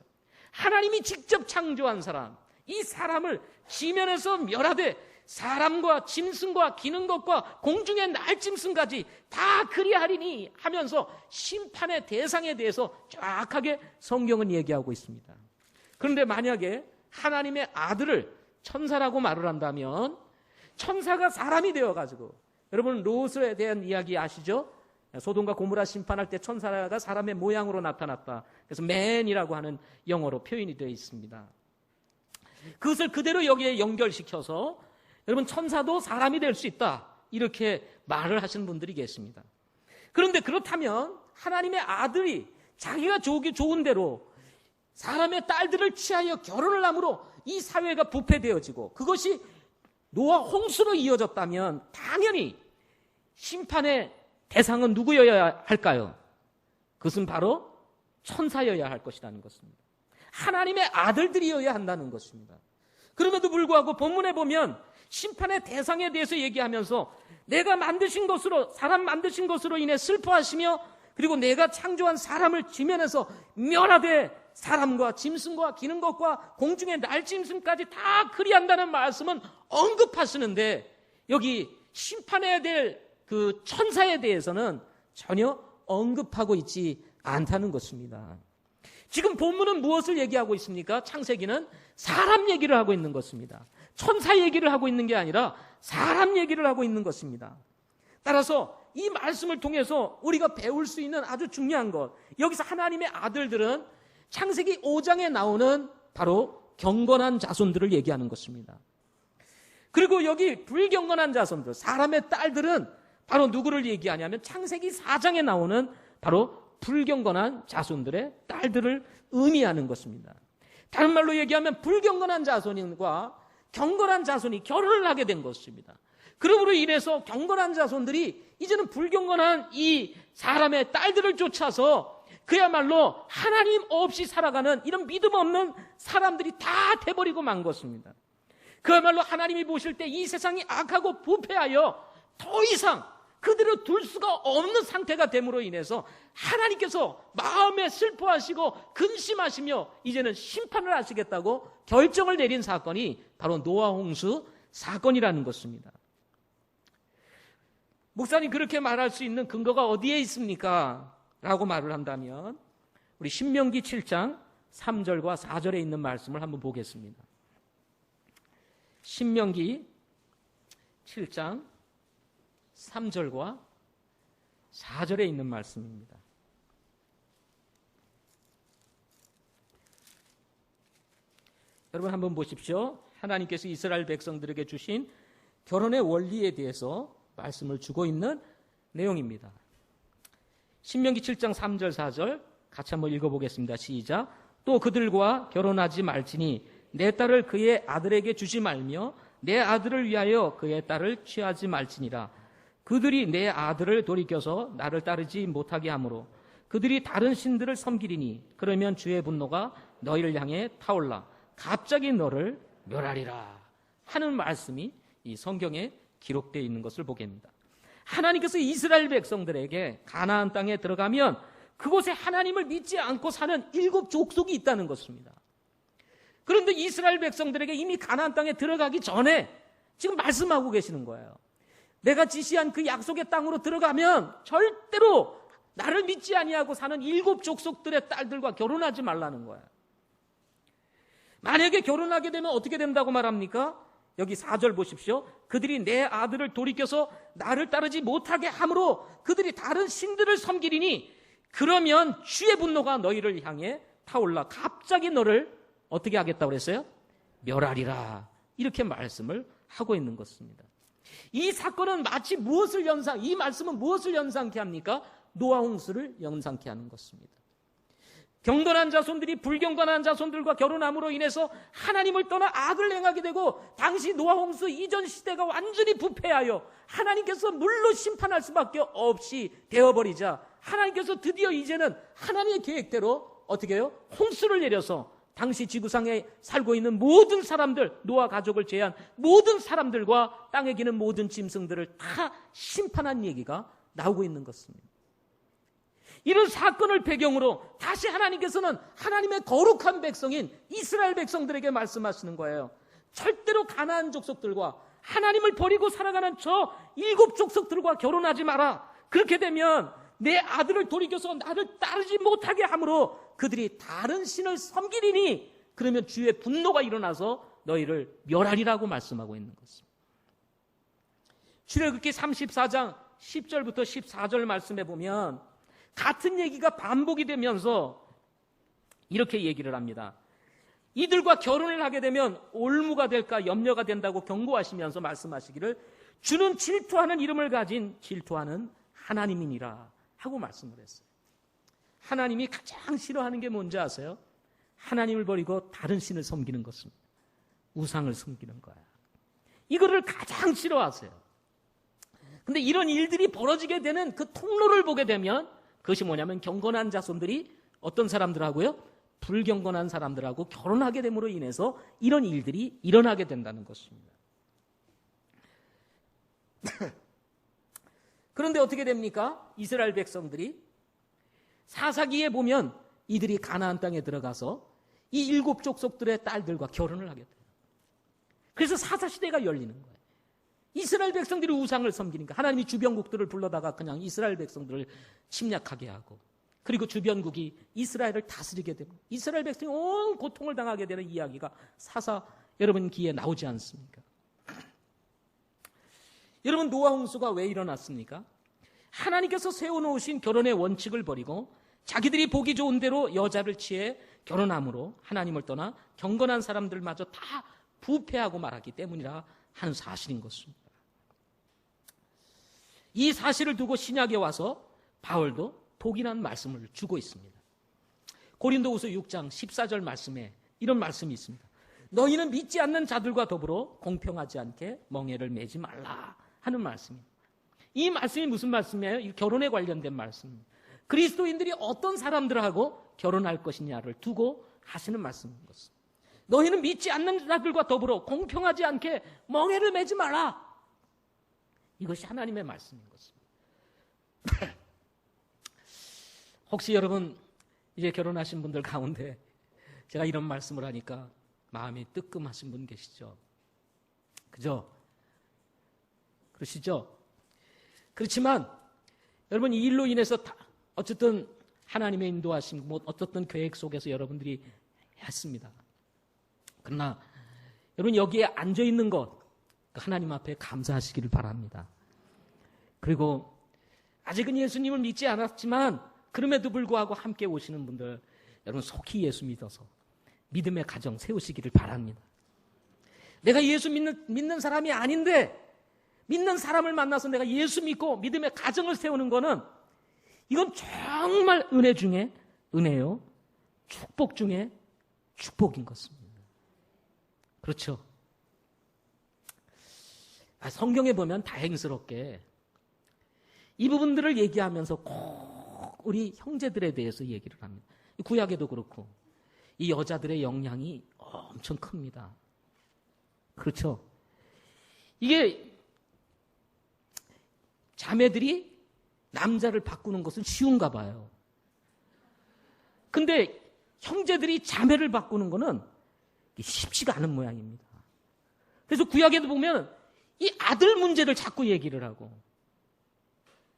하나님이 직접 창조한 사람, 이 사람을 지면에서 멸하되 사람과 짐승과 기는 것과 공중의 날짐승까지 다 그리하리니 하면서 심판의 대상에 대해서 정확하게 성경은 얘기하고 있습니다. 그런데 만약에 하나님의 아들을 천사라고 말을 한다면 천사가 사람이 되어가지고, 여러분 롯에 대한 이야기 아시죠? 소돔과 고모라 심판할 때 천사가 사람의 모양으로 나타났다. 그래서 man이라고 하는 영어로 표현이 되어 있습니다. 그것을 그대로 여기에 연결시켜서 여러분 천사도 사람이 될 수 있다 이렇게 말을 하시는 분들이 계십니다. 그런데 그렇다면 하나님의 아들이 자기가 좋은 대로 사람의 딸들을 취하여 결혼을 함으로 이 사회가 부패되어지고 그것이 노아 홍수로 이어졌다면 당연히 심판의 대상은 누구여야 할까요? 그것은 바로 천사여야 할 것이라는 것입니다. 하나님의 아들들이어야 한다는 것입니다. 그럼에도 불구하고 본문에 보면 심판의 대상에 대해서 얘기하면서 내가 만드신 것으로, 사람 만드신 것으로 인해 슬퍼하시며 그리고 내가 창조한 사람을 지면에서 멸하되 사람과 짐승과 기는 것과 공중의 날짐승까지 다 그리한다는 말씀은 언급하시는데 여기 심판해야 될 그 천사에 대해서는 전혀 언급하고 있지 않다는 것입니다. 지금 본문은 무엇을 얘기하고 있습니까? 창세기는 사람 얘기를 하고 있는 것입니다. 천사 얘기를 하고 있는 게 아니라 사람 얘기를 하고 있는 것입니다. 따라서 이 말씀을 통해서 우리가 배울 수 있는 아주 중요한 것, 여기서 하나님의 아들들은 창세기 5장에 나오는 바로 경건한 자손들을 얘기하는 것입니다. 그리고 여기 불경건한 자손들, 사람의 딸들은 바로 누구를 얘기하냐면 창세기 4장에 나오는 바로 불경건한 자손들의 딸들을 의미하는 것입니다. 다른 말로 얘기하면 불경건한 자손과 경건한 자손이 결혼을 하게 된 것입니다. 그러므로 인해서 경건한 자손들이 이제는 불경건한 이 사람의 딸들을 쫓아서 그야말로 하나님 없이 살아가는 이런 믿음 없는 사람들이 다 돼버리고 만 것입니다. 그야말로 하나님이 보실 때 이 세상이 악하고 부패하여 더 이상 그대로 둘 수가 없는 상태가 됨으로 인해서 하나님께서 마음에 슬퍼하시고 근심하시며 이제는 심판을 하시겠다고 결정을 내린 사건이 바로 노아 홍수 사건이라는 것입니다. 목사님 그렇게 말할 수 있는 근거가 어디에 있습니까? 라고 말을 한다면 우리 신명기 7장 3절과 4절에 있는 말씀을 한번 보겠습니다. 신명기 7장 3절과 4절에 있는 말씀입니다. 여러분 한번 보십시오. 하나님께서 이스라엘 백성들에게 주신 결혼의 원리에 대해서 말씀을 주고 있는 내용입니다. 신명기 7장 3절 4절 같이 한번 읽어보겠습니다. 시작. 또 그들과 결혼하지 말지니 내 딸을 그의 아들에게 주지 말며 내 아들을 위하여 그의 딸을 취하지 말지니라. 그들이 내 아들을 돌이켜서 나를 따르지 못하게 하므로 그들이 다른 신들을 섬기리니 그러면 주의 분노가 너희를 향해 타올라 갑자기 너를 멸하리라 하는 말씀이 이 성경에 기록되어 있는 것을 보게 됩니다. 하나님께서 이스라엘 백성들에게 가나안 땅에 들어가면 그곳에 하나님을 믿지 않고 사는 7 족속이 있다는 것입니다. 그런데 이스라엘 백성들에게 이미 가나안 땅에 들어가기 전에 지금 말씀하고 계시는 거예요. 내가 지시한 그 약속의 땅으로 들어가면 절대로 나를 믿지 아니하고 사는 7 족속들의 딸들과 결혼하지 말라는 거예요. 만약에 결혼하게 되면 어떻게 된다고 말합니까? 여기 4절 보십시오. 그들이 내 아들을 돌이켜서 나를 따르지 못하게 함으로 그들이 다른 신들을 섬기리니 그러면 주의 분노가 너희를 향해 타올라 갑자기 너를 어떻게 하겠다고 그랬어요? 멸하리라. 이렇게 말씀을 하고 있는 것입니다. 이 사건은 마치 이 말씀은 무엇을 연상케 합니까? 노아 홍수를 연상케 하는 것입니다. 경건한 자손들이 불경건한 자손들과 결혼함으로 인해서 하나님을 떠나 악을 행하게 되고, 당시 노아 홍수 이전 시대가 완전히 부패하여 하나님께서 물로 심판할 수밖에 없이 되어버리자, 하나님께서 드디어 이제는 하나님의 계획대로 어떻게 해요? 홍수를 내려서 당시 지구상에 살고 있는 모든 사람들, 노아 가족을 제외한 모든 사람들과 땅에 기는 모든 짐승들을 다 심판한 얘기가 나오고 있는 것입니다. 이런 사건을 배경으로 다시 하나님께서는 하나님의 거룩한 백성인 이스라엘 백성들에게 말씀하시는 거예요. 절대로 가나안 족속들과 하나님을 버리고 살아가는 저 7 족속들과 결혼하지 마라. 그렇게 되면 내 아들을 돌이켜서 나를 따르지 못하게 함으로 그들이 다른 신을 섬기리니 그러면 주의 분노가 일어나서 너희를 멸하리라고 말씀하고 있는 것입니다. 출애굽기 34장 10절부터 14절 말씀해 보면 같은 얘기가 반복이 되면서 이렇게 얘기를 합니다. 이들과 결혼을 하게 되면 올무가 될까 염려가 된다고 경고하시면서 말씀하시기를 주는 질투하는 이름을 가진 질투하는 하나님이니라 하고 말씀을 했어요. 하나님이 가장 싫어하는 게 뭔지 아세요? 하나님을 버리고 다른 신을 섬기는 것입니다. 우상을 섬기는 거야. 이거를 가장 싫어하세요. 근데 이런 일들이 벌어지게 되는 그 통로를 보게 되면 그것이 뭐냐면 경건한 자손들이 어떤 사람들하고요? 불경건한 사람들하고 결혼하게 됨으로 인해서 이런 일들이 일어나게 된다는 것입니다. 그런데 어떻게 됩니까? 이스라엘 백성들이 사사기에 보면 이들이 가나안 땅에 들어가서 이 7 족속들의 딸들과 결혼을 하게 돼요. 그래서 사사시대가 열리는 거예요. 이스라엘 백성들이 우상을 섬기니까 하나님이 주변국들을 불러다가 그냥 이스라엘 백성들을 침략하게 하고, 그리고 주변국이 이스라엘을 다스리게 되고 이스라엘 백성이 온 고통을 당하게 되는 이야기가 사사 여러분 귀에 나오지 않습니까? 여러분, 노아 홍수가 왜 일어났습니까? 하나님께서 세워놓으신 결혼의 원칙을 버리고 자기들이 보기 좋은 대로 여자를 취해 결혼함으로 하나님을 떠나 경건한 사람들마저 다 부패하고 말았기 때문이라 하는 사실인 것입니다. 이 사실을 두고 신약에 와서 바울도 독일한 말씀을 주고 있습니다. 고린도후서 6장 14절 말씀에 이런 말씀이 있습니다. 너희는 믿지 않는 자들과 더불어 공평하지 않게 멍에를 매지 말라 하는 말씀입니다. 이 말씀이 무슨 말씀이에요? 이 결혼에 관련된 말씀입니다. 그리스도인들이 어떤 사람들하고 결혼할 것이냐를 두고 하시는 말씀인 것입니다. 너희는 믿지 않는 자들과 더불어 공평하지 않게 멍에를 매지 마라. 이것이 하나님의 말씀인 것입니다. 혹시 여러분 이제 결혼하신 분들 가운데 제가 이런 말씀을 하니까 마음이 뜨끔하신 분 계시죠? 그죠? 그러시죠? 그렇지만 여러분, 이 일로 인해서 어쨌든 하나님의 인도하심, 어떻든 계획 속에서 여러분들이 했습니다. 그러나 여러분, 여기에 앉아있는 것 하나님 앞에 감사하시기를 바랍니다. 그리고 아직은 예수님을 믿지 않았지만 그럼에도 불구하고 함께 오시는 분들, 여러분 속히 예수 믿어서 믿음의 가정 세우시기를 바랍니다. 내가 예수 믿는 사람이 아닌데 믿는 사람을 만나서 내가 예수 믿고 믿음의 가정을 세우는 거는 이건 정말 은혜 중에 은혜요, 축복 중에 축복인 것입니다. 그렇죠? 성경에 보면 다행스럽게 이 부분들을 얘기하면서 꼭 우리 형제들에 대해서 얘기를 합니다. 구약에도 그렇고 이 여자들의 영향이 엄청 큽니다. 그렇죠? 이게 자매들이 남자를 바꾸는 것은 쉬운가 봐요. 근데 형제들이 자매를 바꾸는 것은 쉽지가 않은 모양입니다. 그래서 구약에도 보면 이 아들 문제를 자꾸 얘기를 하고,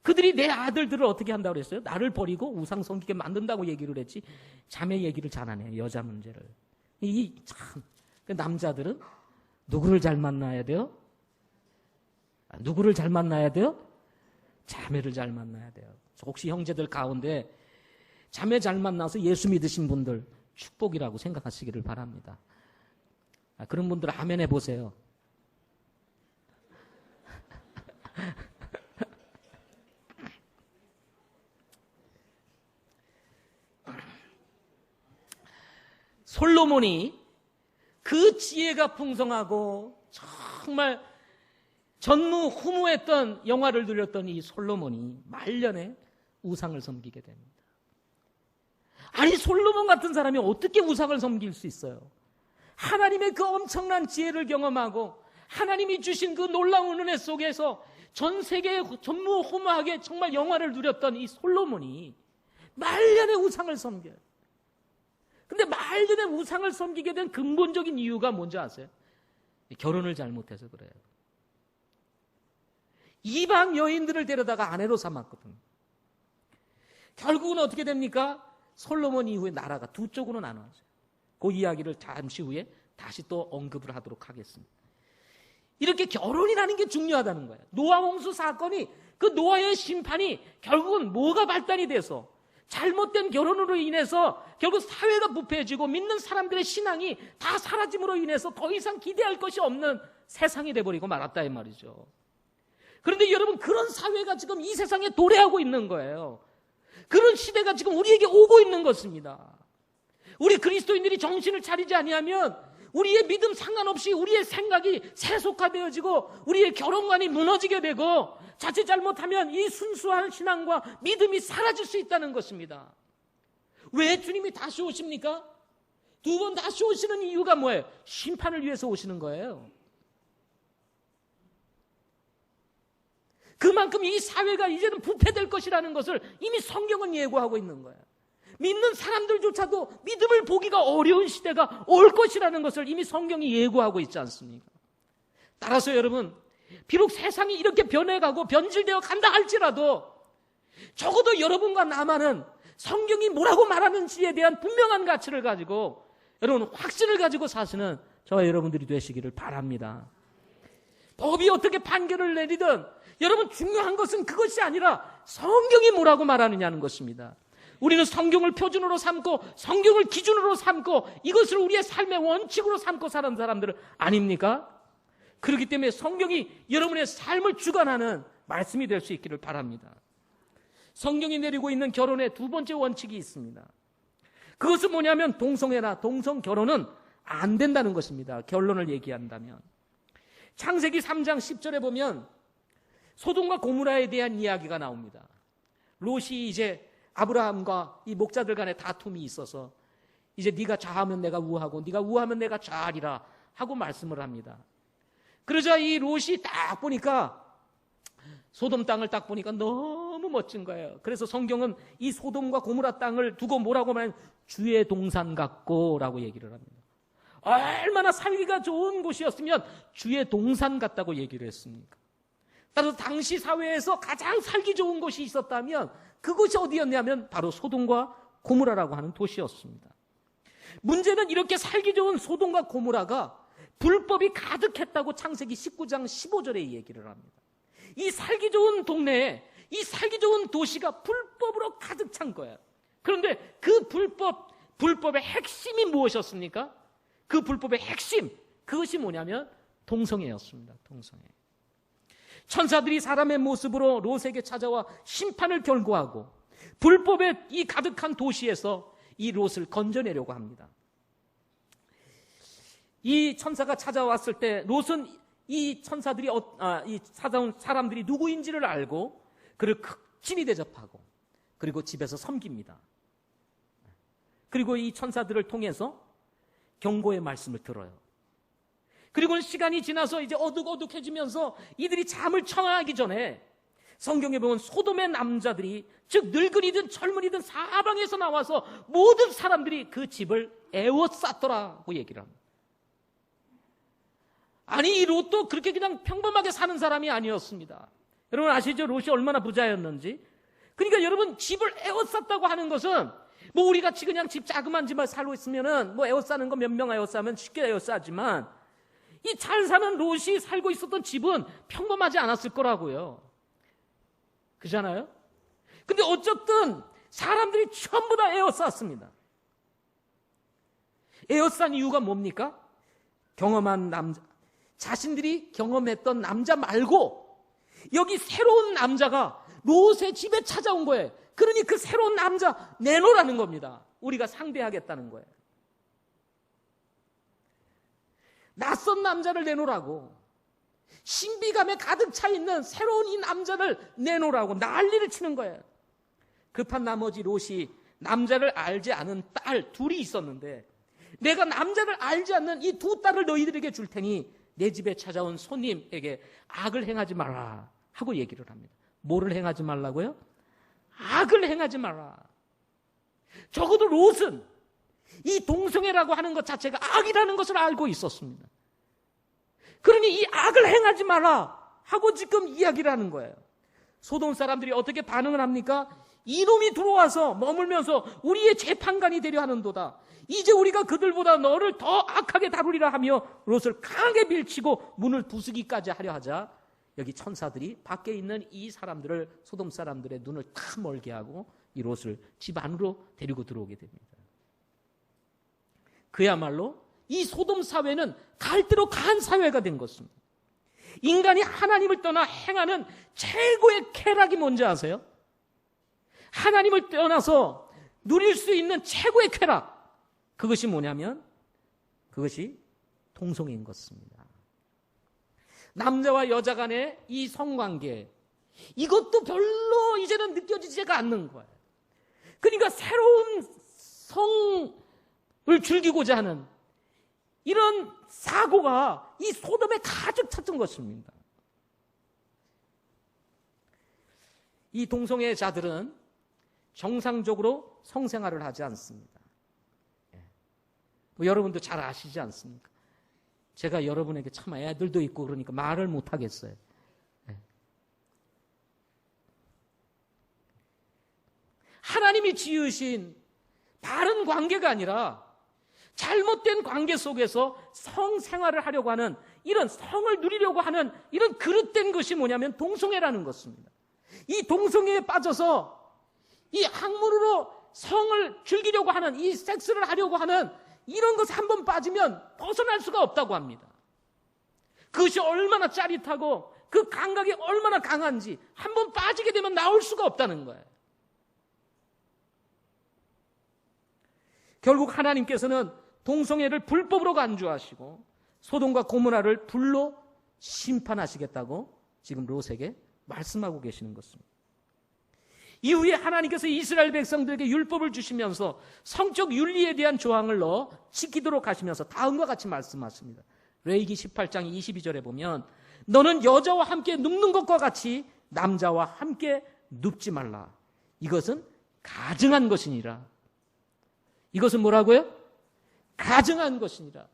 그들이 내 아들들을 어떻게 한다고 그랬어요? 나를 버리고 우상 섬기게 만든다고 얘기를 했지 자매 얘기를 잘 안 해요. 여자 문제를. 참 남자들은 누구를 잘 만나야 돼요? 누구를 잘 만나야 돼요? 자매를 잘 만나야 돼요. 혹시 형제들 가운데 자매 잘 만나서 예수 믿으신 분들 축복이라고 생각하시기를 바랍니다. 그런 분들 아멘 해보세요. 솔로몬이 그 지혜가 풍성하고 정말 전무후무했던 영화를 누렸던 이 솔로몬이 말년에 우상을 섬기게 됩니다. 아니, 솔로몬 같은 사람이 어떻게 우상을 섬길 수 있어요? 하나님의 그 엄청난 지혜를 경험하고 하나님이 주신 그 놀라운 은혜 속에서 전 세계에 전무후무하게 정말 영화를 누렸던 이 솔로몬이 말년에 우상을 섬겨요. 근데 말년에 우상을 섬기게 된 근본적인 이유가 뭔지 아세요? 결혼을 잘못해서 그래요. 이방 여인들을 데려다가 아내로 삼았거든요. 결국은 어떻게 됩니까? 솔로몬 이후에 나라가 두 쪽으로 나눠져요. 그 이야기를 잠시 후에 다시 또 언급을 하도록 하겠습니다. 이렇게 결혼이라는 게 중요하다는 거예요. 노아 홍수 사건이, 그 노아의 심판이 결국은 뭐가 발단이 돼서 잘못된 결혼으로 인해서 결국 사회가 부패해지고 믿는 사람들의 신앙이 다 사라짐으로 인해서 더 이상 기대할 것이 없는 세상이 돼버리고 말았다 이 말이죠. 그런데 여러분, 그런 사회가 지금 이 세상에 도래하고 있는 거예요. 그런 시대가 지금 우리에게 오고 있는 것입니다. 우리 그리스도인들이 정신을 차리지 아니하면 우리의 믿음 상관없이 우리의 생각이 세속화되어지고 우리의 결혼관이 무너지게 되고 자칫 잘못하면 이 순수한 신앙과 믿음이 사라질 수 있다는 것입니다. 왜 주님이 다시 오십니까? 두 번 다시 오시는 이유가 뭐예요? 심판을 위해서 오시는 거예요. 그만큼 이 사회가 이제는 부패될 것이라는 것을 이미 성경은 예고하고 있는 거예요. 믿는 사람들조차도 믿음을 보기가 어려운 시대가 올 것이라는 것을 이미 성경이 예고하고 있지 않습니까? 따라서 여러분, 비록 세상이 이렇게 변해가고 변질되어 간다 할지라도 적어도 여러분과 나만은 성경이 뭐라고 말하는지에 대한 분명한 가치를 가지고 여러분 확신을 가지고 사시는 저와 여러분들이 되시기를 바랍니다. 법이 어떻게 판결을 내리든 여러분, 중요한 것은 그것이 아니라 성경이 뭐라고 말하느냐는 것입니다. 우리는 성경을 표준으로 삼고 성경을 기준으로 삼고 이것을 우리의 삶의 원칙으로 삼고 사는 사람들 아닙니까? 그렇기 때문에 성경이 여러분의 삶을 주관하는 말씀이 될 수 있기를 바랍니다. 성경이 내리고 있는 결혼의 두 번째 원칙이 있습니다. 그것은 뭐냐면 동성애나 동성결혼은 안 된다는 것입니다. 결론을 얘기한다면. 창세기 3장 10절에 보면 소돔과 고모라에 대한 이야기가 나옵니다. 롯이 이제 아브라함과 이 목자들 간에 다툼이 있어서 이제 네가 좌하면 내가 우하고 네가 우하면 내가 좌하리라 하고 말씀을 합니다. 그러자 이 롯이 딱 보니까 소돔 땅을 딱 보니까 너무 멋진 거예요. 그래서 성경은 이 소돔과 고모라 땅을 두고 뭐라고 말하면 주의 동산 같고 라고 얘기를 합니다. 얼마나 살기가 좋은 곳이었으면 주의 동산 같다고 얘기를 했습니까? 따라서 당시 사회에서 가장 살기 좋은 곳이 있었다면 그곳이 어디였냐면 바로 소돔과 고모라라고 하는 도시였습니다. 문제는 이렇게 살기 좋은 소돔과 고모라가 불법이 가득했다고 창세기 19장 15절에 얘기를 합니다. 이 살기 좋은 동네에 이 살기 좋은 도시가 불법으로 가득 찬 거예요. 그런데 그 불법의 핵심이 무엇이었습니까? 그 불법의 핵심, 그것이 뭐냐면 동성애였습니다. 동성애. 천사들이 사람의 모습으로 롯에게 찾아와 심판을 결고하고 불법의 이 가득한 도시에서 이 롯을 건져내려고 합니다. 이 천사가 찾아왔을 때 롯은 이 천사들이 이 찾아온 사람들이 누구인지를 알고 그를 극진히 대접하고 그리고 집에서 섬깁니다. 그리고 이 천사들을 통해서 경고의 말씀을 들어요. 그리고 시간이 지나서 이제 어둑어둑해지면서 이들이 잠을 청하기 전에 성경에 보면 소돔의 남자들이, 즉 늙은이든 젊은이든 사방에서 나와서 모든 사람들이 그 집을 에워쌌더라고 얘기를 합니다. 아니, 이 롯도 그렇게 그냥 평범하게 사는 사람이 아니었습니다. 여러분 아시죠? 롯이 얼마나 부자였는지. 그러니까 여러분, 집을 에워쌌다고 하는 것은 뭐 우리 같이 그냥 집 자그만 집을 살고 있으면은 뭐 에워싸는 거 몇 명 에워싸면 쉽게 에워싸지만 이 잘 사는 롯이 살고 있었던 집은 평범하지 않았을 거라고요. 그렇잖아요? 근데 어쨌든 사람들이 전부 다 에워쌌습니다. 에워싼 이유가 뭡니까? 경험한 남자, 자신들이 경험했던 남자 말고 여기 새로운 남자가 롯의 집에 찾아온 거예요. 그러니 그 새로운 남자 내놓으라는 겁니다. 우리가 상대하겠다는 거예요. 낯선 남자를 내놓으라고, 신비감에 가득 차 있는 새로운 이 남자를 내놓으라고 난리를 치는 거예요. 급한 나머지 롯이 남자를 알지 않은 딸 둘이 있었는데, 내가 남자를 알지 않는 이 두 딸을 너희들에게 줄 테니 내 집에 찾아온 손님에게 악을 행하지 마라 하고 얘기를 합니다. 뭐를 행하지 말라고요? 악을 행하지 마라. 적어도 롯은 이 동성애라고 하는 것 자체가 악이라는 것을 알고 있었습니다. 그러니 이 악을 행하지 마라 하고 지금 이야기를 하는 거예요. 소돔 사람들이 어떻게 반응을 합니까? 이놈이 들어와서 머물면서 우리의 재판관이 되려 하는도다. 이제 우리가 그들보다 너를 더 악하게 다루리라 하며 롯을 강하게 밀치고 문을 부수기까지 하려 하자, 여기 천사들이 밖에 있는 이 사람들을, 소돔 사람들의 눈을 다 멀게 하고 이 롯을 집 안으로 데리고 들어오게 됩니다. 그야말로 이 소돔 사회는 갈대로 간 사회가 된 것입니다. 인간이 하나님을 떠나 행하는 최고의 쾌락이 뭔지 아세요? 하나님을 떠나서 누릴 수 있는 최고의 쾌락, 그것이 뭐냐면 그것이 동성애인 것입니다. 남자와 여자 간의 이 성관계, 이것도 별로 이제는 느껴지지가 않는 거예요. 그러니까 새로운 성을 즐기고자 하는 이런 사고가 이 소돔에 가득 찼던 것입니다. 이 동성애자들은 정상적으로 성생활을 하지 않습니다. 뭐 여러분도 잘 아시지 않습니까? 제가 여러분에게 참 애들도 있고 그러니까 말을 못 하겠어요. 하나님이 지으신 바른 관계가 아니라 잘못된 관계 속에서 성생활을 하려고 하는, 이런 성을 누리려고 하는 이런 그릇된 것이 뭐냐면 동성애라는 것입니다. 이 동성애에 빠져서 이 학문으로 성을 즐기려고 하는, 이 섹스를 하려고 하는 이런 것에 한 번 빠지면 벗어날 수가 없다고 합니다. 그것이 얼마나 짜릿하고 그 감각이 얼마나 강한지 한 번 빠지게 되면 나올 수가 없다는 거예요. 결국 하나님께서는 동성애를 불법으로 간주하시고 소돔과 고모라를 불로 심판하시겠다고 지금 롯에게 말씀하고 계시는 것입니다. 이후에 하나님께서 이스라엘 백성들에게 율법을 주시면서 성적 윤리에 대한 조항을 넣어 지키도록 하시면서 다음과 같이 말씀하십니다. 레위기 18장 22절에 보면 너는 여자와 함께 눕는 것과 같이 남자와 함께 눕지 말라. 이것은 가증한 것이니라. 이것은 뭐라고요? 가증한 것이니라.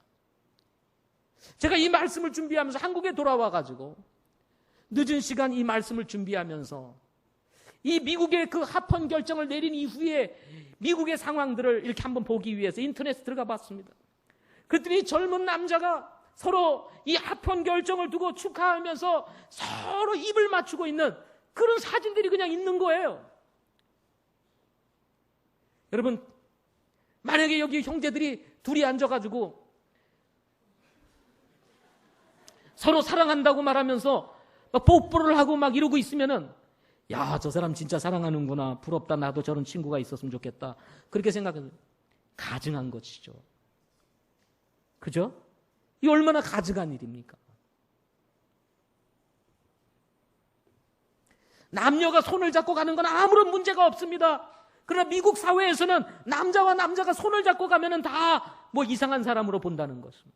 제가 이 말씀을 준비하면서 한국에 돌아와 가지고 늦은 시간 이 말씀을 준비하면서 이 미국의 그 합헌 결정을 내린 이후에 미국의 상황들을 이렇게 한번 보기 위해서 인터넷에 들어가 봤습니다. 그랬더니 젊은 남자가 서로 이 합헌 결정을 두고 축하하면서 서로 입을 맞추고 있는 그런 사진들이 그냥 있는 거예요. 여러분, 만약에 여기 형제들이 둘이 앉아가지고 서로 사랑한다고 말하면서 막 뽀뽀를 하고 막 이러고 있으면은, 야, 저 사람 진짜 사랑하는구나, 부럽다, 나도 저런 친구가 있었으면 좋겠다, 그렇게 생각해서 가증한 것이죠. 그죠? 이 얼마나 가증한 일입니까? 남녀가 손을 잡고 가는 건 아무런 문제가 없습니다. 그러나 미국 사회에서는 남자와 남자가 손을 잡고 가면은 다 뭐 이상한 사람으로 본다는 것입니다.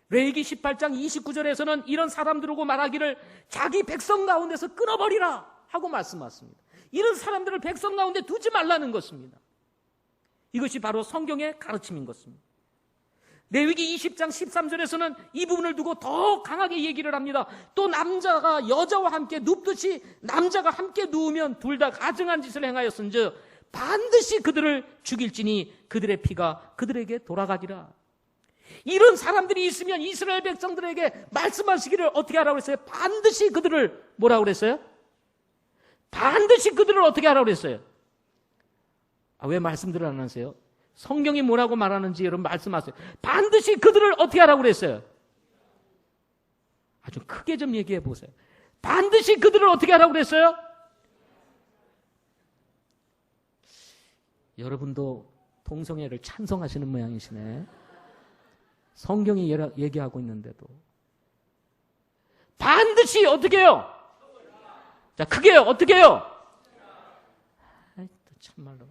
레위기 18장 29절에서는 이런 사람들하고 말하기를 자기 백성 가운데서 끊어버리라 하고 말씀하십니다. 이런 사람들을 백성 가운데 두지 말라는 것입니다. 이것이 바로 성경의 가르침인 것입니다. 레위기 20장 13절에서는 이 부분을 두고 더 강하게 얘기를 합니다. 또 남자가 여자와 함께 눕듯이 남자가 함께 누우면 둘 다 가증한 짓을 행하였은즉 반드시 그들을 죽일지니 그들의 피가 그들에게 돌아가리라. 이런 사람들이 있으면 이스라엘 백성들에게 말씀하시기를 어떻게 하라고 그랬어요? 반드시 그들을 뭐라고 그랬어요? 반드시 그들을 어떻게 하라고 그랬어요? 왜 말씀들을 안 하세요? 성경이 뭐라고 말하는지 여러분 말씀하세요. 반드시 그들을 어떻게 하라고 그랬어요? 아주 크게 좀 얘기해 보세요. 반드시 그들을 어떻게 하라고 그랬어요? 여러분도 동성애를 찬성하시는 모양이시네. 성경이 얘기하고 있는데도. 반드시 어떻게 해요? 자, 크게 해요. 어떻게 해요? 참말로.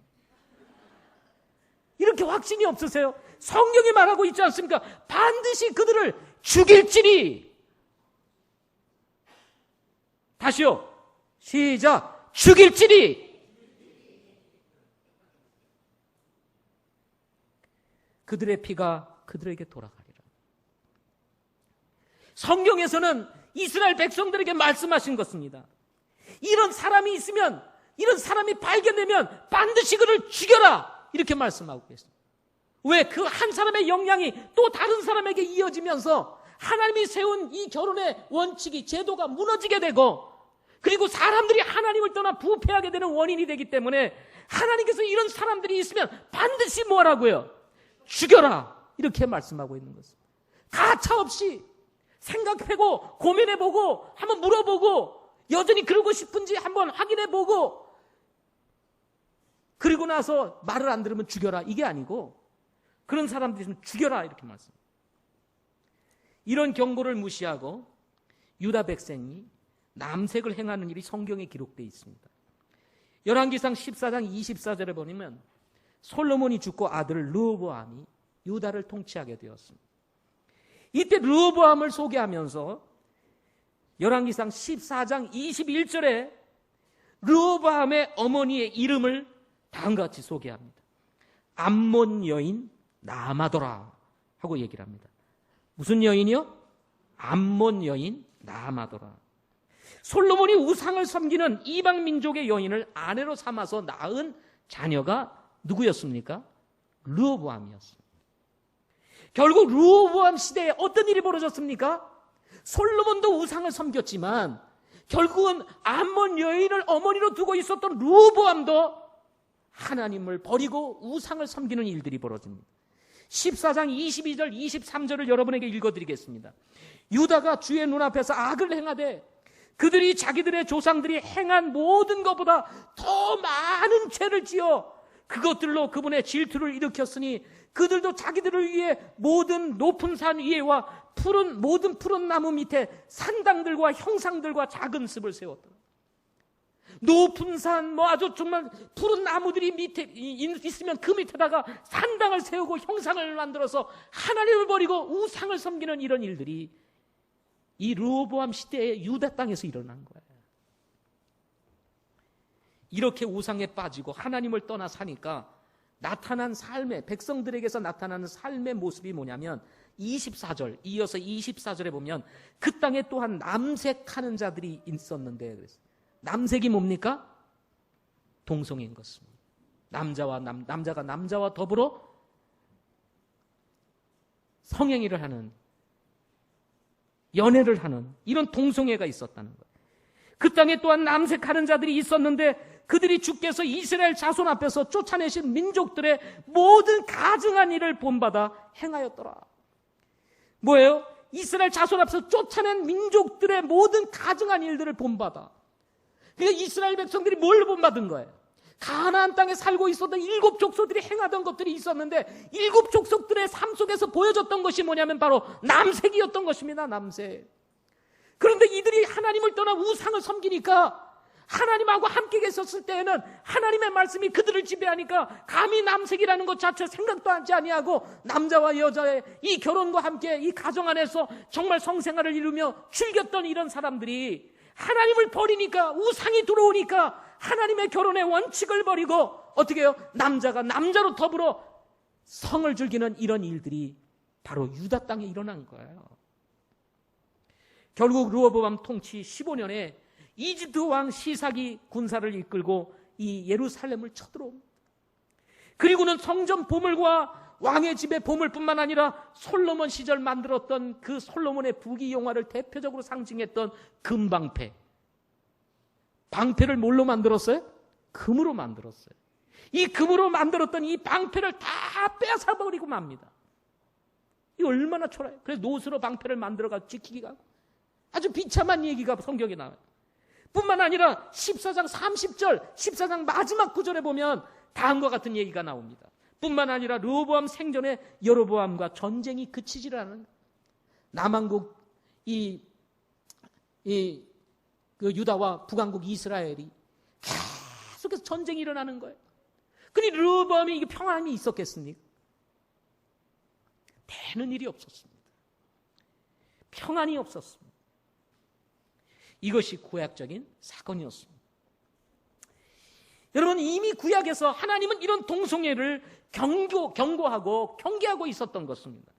이렇게 확신이 없으세요? 성경이 말하고 있지 않습니까? 반드시 그들을 죽일지니. 다시요. 시작. 죽일지니. 그들의 피가 그들에게 돌아가리라. 성경에서는 이스라엘 백성들에게 말씀하신 것입니다. 이런 사람이 있으면, 이런 사람이 발견되면 반드시 그를 죽여라. 이렇게 말씀하고 계십니다. 왜? 그 한 사람의 영향이 또 다른 사람에게 이어지면서 하나님이 세운 이 결혼의 원칙이, 제도가 무너지게 되고, 그리고 사람들이 하나님을 떠나 부패하게 되는 원인이 되기 때문에 하나님께서 이런 사람들이 있으면 반드시 뭐라고요? 죽여라. 이렇게 말씀하고 있는 것입니다. 가차없이 생각해보고 고민해보고 한번 물어보고 여전히 그러고 싶은지 한번 확인해보고, 그리고 나서 말을 안 들으면 죽여라. 이게 아니고 그런 사람들이 있으면 죽여라. 이렇게 말씀합니다. 이런 경고를 무시하고 유다 백성이 남색을 행하는 일이 성경에 기록되어 있습니다. 열왕기상 14장 24절에 보면 솔로몬이 죽고 아들 르호보암이 유다를 통치하게 되었습니다. 이때 르호보암을 소개하면서 열왕기상 14장 21절에 르호보암의 어머니의 이름을 다음과 같이 소개합니다. 암몬 여인 나아마더라 하고 얘기를 합니다. 무슨 여인이요? 암몬 여인 나아마더라. 솔로몬이 우상을 섬기는 이방 민족의 여인을 아내로 삼아서 낳은 자녀가 누구였습니까? 르호보암이었습니다. 결국 르호보암 시대에 어떤 일이 벌어졌습니까? 솔로몬도 우상을 섬겼지만 결국은 암몬 여인을 어머니로 두고 있었던 르호보암도 하나님을 버리고 우상을 섬기는 일들이 벌어집니다. 14장 22절 23절을 여러분에게 읽어드리겠습니다. 유다가 주의 눈앞에서 악을 행하되 그들이 자기들의 조상들이 행한 모든 것보다 더 많은 죄를 지어 그것들로 그분의 질투를 일으켰으니 그들도 자기들을 위해 모든 높은 산 위에와 모든 푸른 나무 밑에 산당들과 형상들과 작은 습을 세웠다. 높은 산, 아주 정말 푸른 나무들이 밑에 있으면 그 밑에다가 산당을 세우고 형상을 만들어서 하나님을 버리고 우상을 섬기는 이런 일들이 이 르호보암 시대의 유다 땅에서 일어난 거예요. 이렇게 우상에 빠지고 하나님을 떠나 사니까 나타난 삶의, 백성들에게서 나타나는 삶의 모습이 뭐냐면 24절, 이어서 24절에 보면 그 땅에 또한 남색하는 자들이 있었는데, 남색이 뭡니까? 동성애인 것입니다. 남자가 남자와 더불어 성행위를 하는, 연애를 하는 이런 동성애가 있었다는 거예요. 그 땅에 또한 남색하는 자들이 있었는데 그들이 주께서 이스라엘 자손 앞에서 쫓아내신 민족들의 모든 가증한 일을 본받아 행하였더라. 뭐예요? 이스라엘 자손 앞에서 쫓아낸 민족들의 모든 가증한 일들을 본받아. 그러니까 이스라엘 백성들이 뭘 본받은 거예요? 가나안 땅에 살고 있었던 7 족속들이 행하던 것들이 있었는데 7 족속들의 삶 속에서 보여줬던 것이 뭐냐면 바로 남색이었던 것입니다. 남색. 그런데 이들이 하나님을 떠나 우상을 섬기니까 하나님하고 함께 계셨을 때에는 하나님의 말씀이 그들을 지배하니까 감히 남색이라는 것 자체 생각도 하지 아니하고 남자와 여자의 이 결혼과 함께 이 가정 안에서 정말 성생활을 이루며 즐겼던 이런 사람들이 하나님을 버리니까, 우상이 들어오니까 하나님의 결혼의 원칙을 버리고 어떻게 해요? 남자가 남자로 더불어 성을 즐기는 이런 일들이 바로 유다 땅에 일어난 거예요. 결국 르호보암 통치 15년에 이집트 왕 시삭이 군사를 이끌고 이 예루살렘을 쳐들어옵니다. 그리고는 성전 보물과 왕의 집의 보물뿐만 아니라 솔로몬 시절 만들었던 그 솔로몬의 부귀영화를 대표적으로 상징했던 금방패. 방패를 뭘로 만들었어요? 금으로 만들었어요. 이 금으로 만들었던 이 방패를 다 뺏어버리고 맙니다. 이 얼마나 초라해요. 그래서 노스로 방패를 만들어가지고 지키기가 아주 비참한 얘기가 성경에 나와요. 뿐만 아니라 14장 30절, 14장 마지막 구절에 보면 다음과 같은 얘기가 나옵니다. 뿐만 아니라 르호보암 생전에 여로보암과 전쟁이 그치질 않은 남한국 그 유다와 북한국 이스라엘이 계속해서 전쟁이 일어나는 거예요. 그러니 르호보암이 이게 평안이 있었겠습니까? 되는 일이 없었습니다. 평안이 없었습니다. 이것이 구약적인 사건이었습니다. 여러분, 이미 구약에서 하나님은 이런 동성애를 경고하고 경계하고 있었던 것입니다.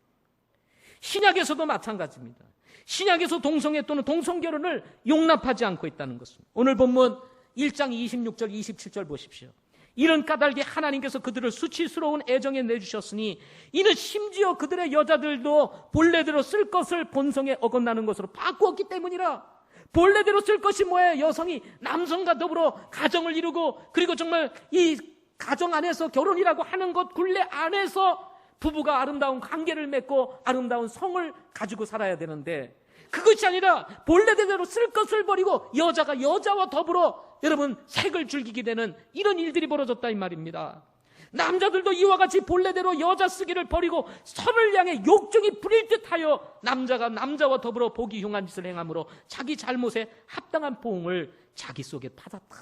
신약에서도 마찬가지입니다. 신약에서 동성애 또는 동성결혼을 용납하지 않고 있다는 것입니다. 오늘 본문 1장 26절 27절 보십시오. 이런 까닭에 하나님께서 그들을 수치스러운 애정에 내주셨으니 이는 심지어 그들의 여자들도 본래대로 쓸 것을 본성에 어긋나는 것으로 바꾸었기 때문이라. 본래대로 쓸 것이 뭐예요? 여성이 남성과 더불어 가정을 이루고, 그리고 정말 이 가정 안에서 결혼이라고 하는 것 굴레 안에서 부부가 아름다운 관계를 맺고 아름다운 성을 가지고 살아야 되는데, 그것이 아니라 본래대로 쓸 것을 버리고 여자가 여자와 더불어 여러분 색을 즐기게 되는 이런 일들이 벌어졌다 이 말입니다. 남자들도 이와 같이 본래대로 여자 쓰기를 버리고 서를 향해 욕정이 부릴 듯하여 남자가 남자와 더불어 보기 흉한 짓을 행함으로 자기 잘못에 합당한 보응을 자기 속에 받았다.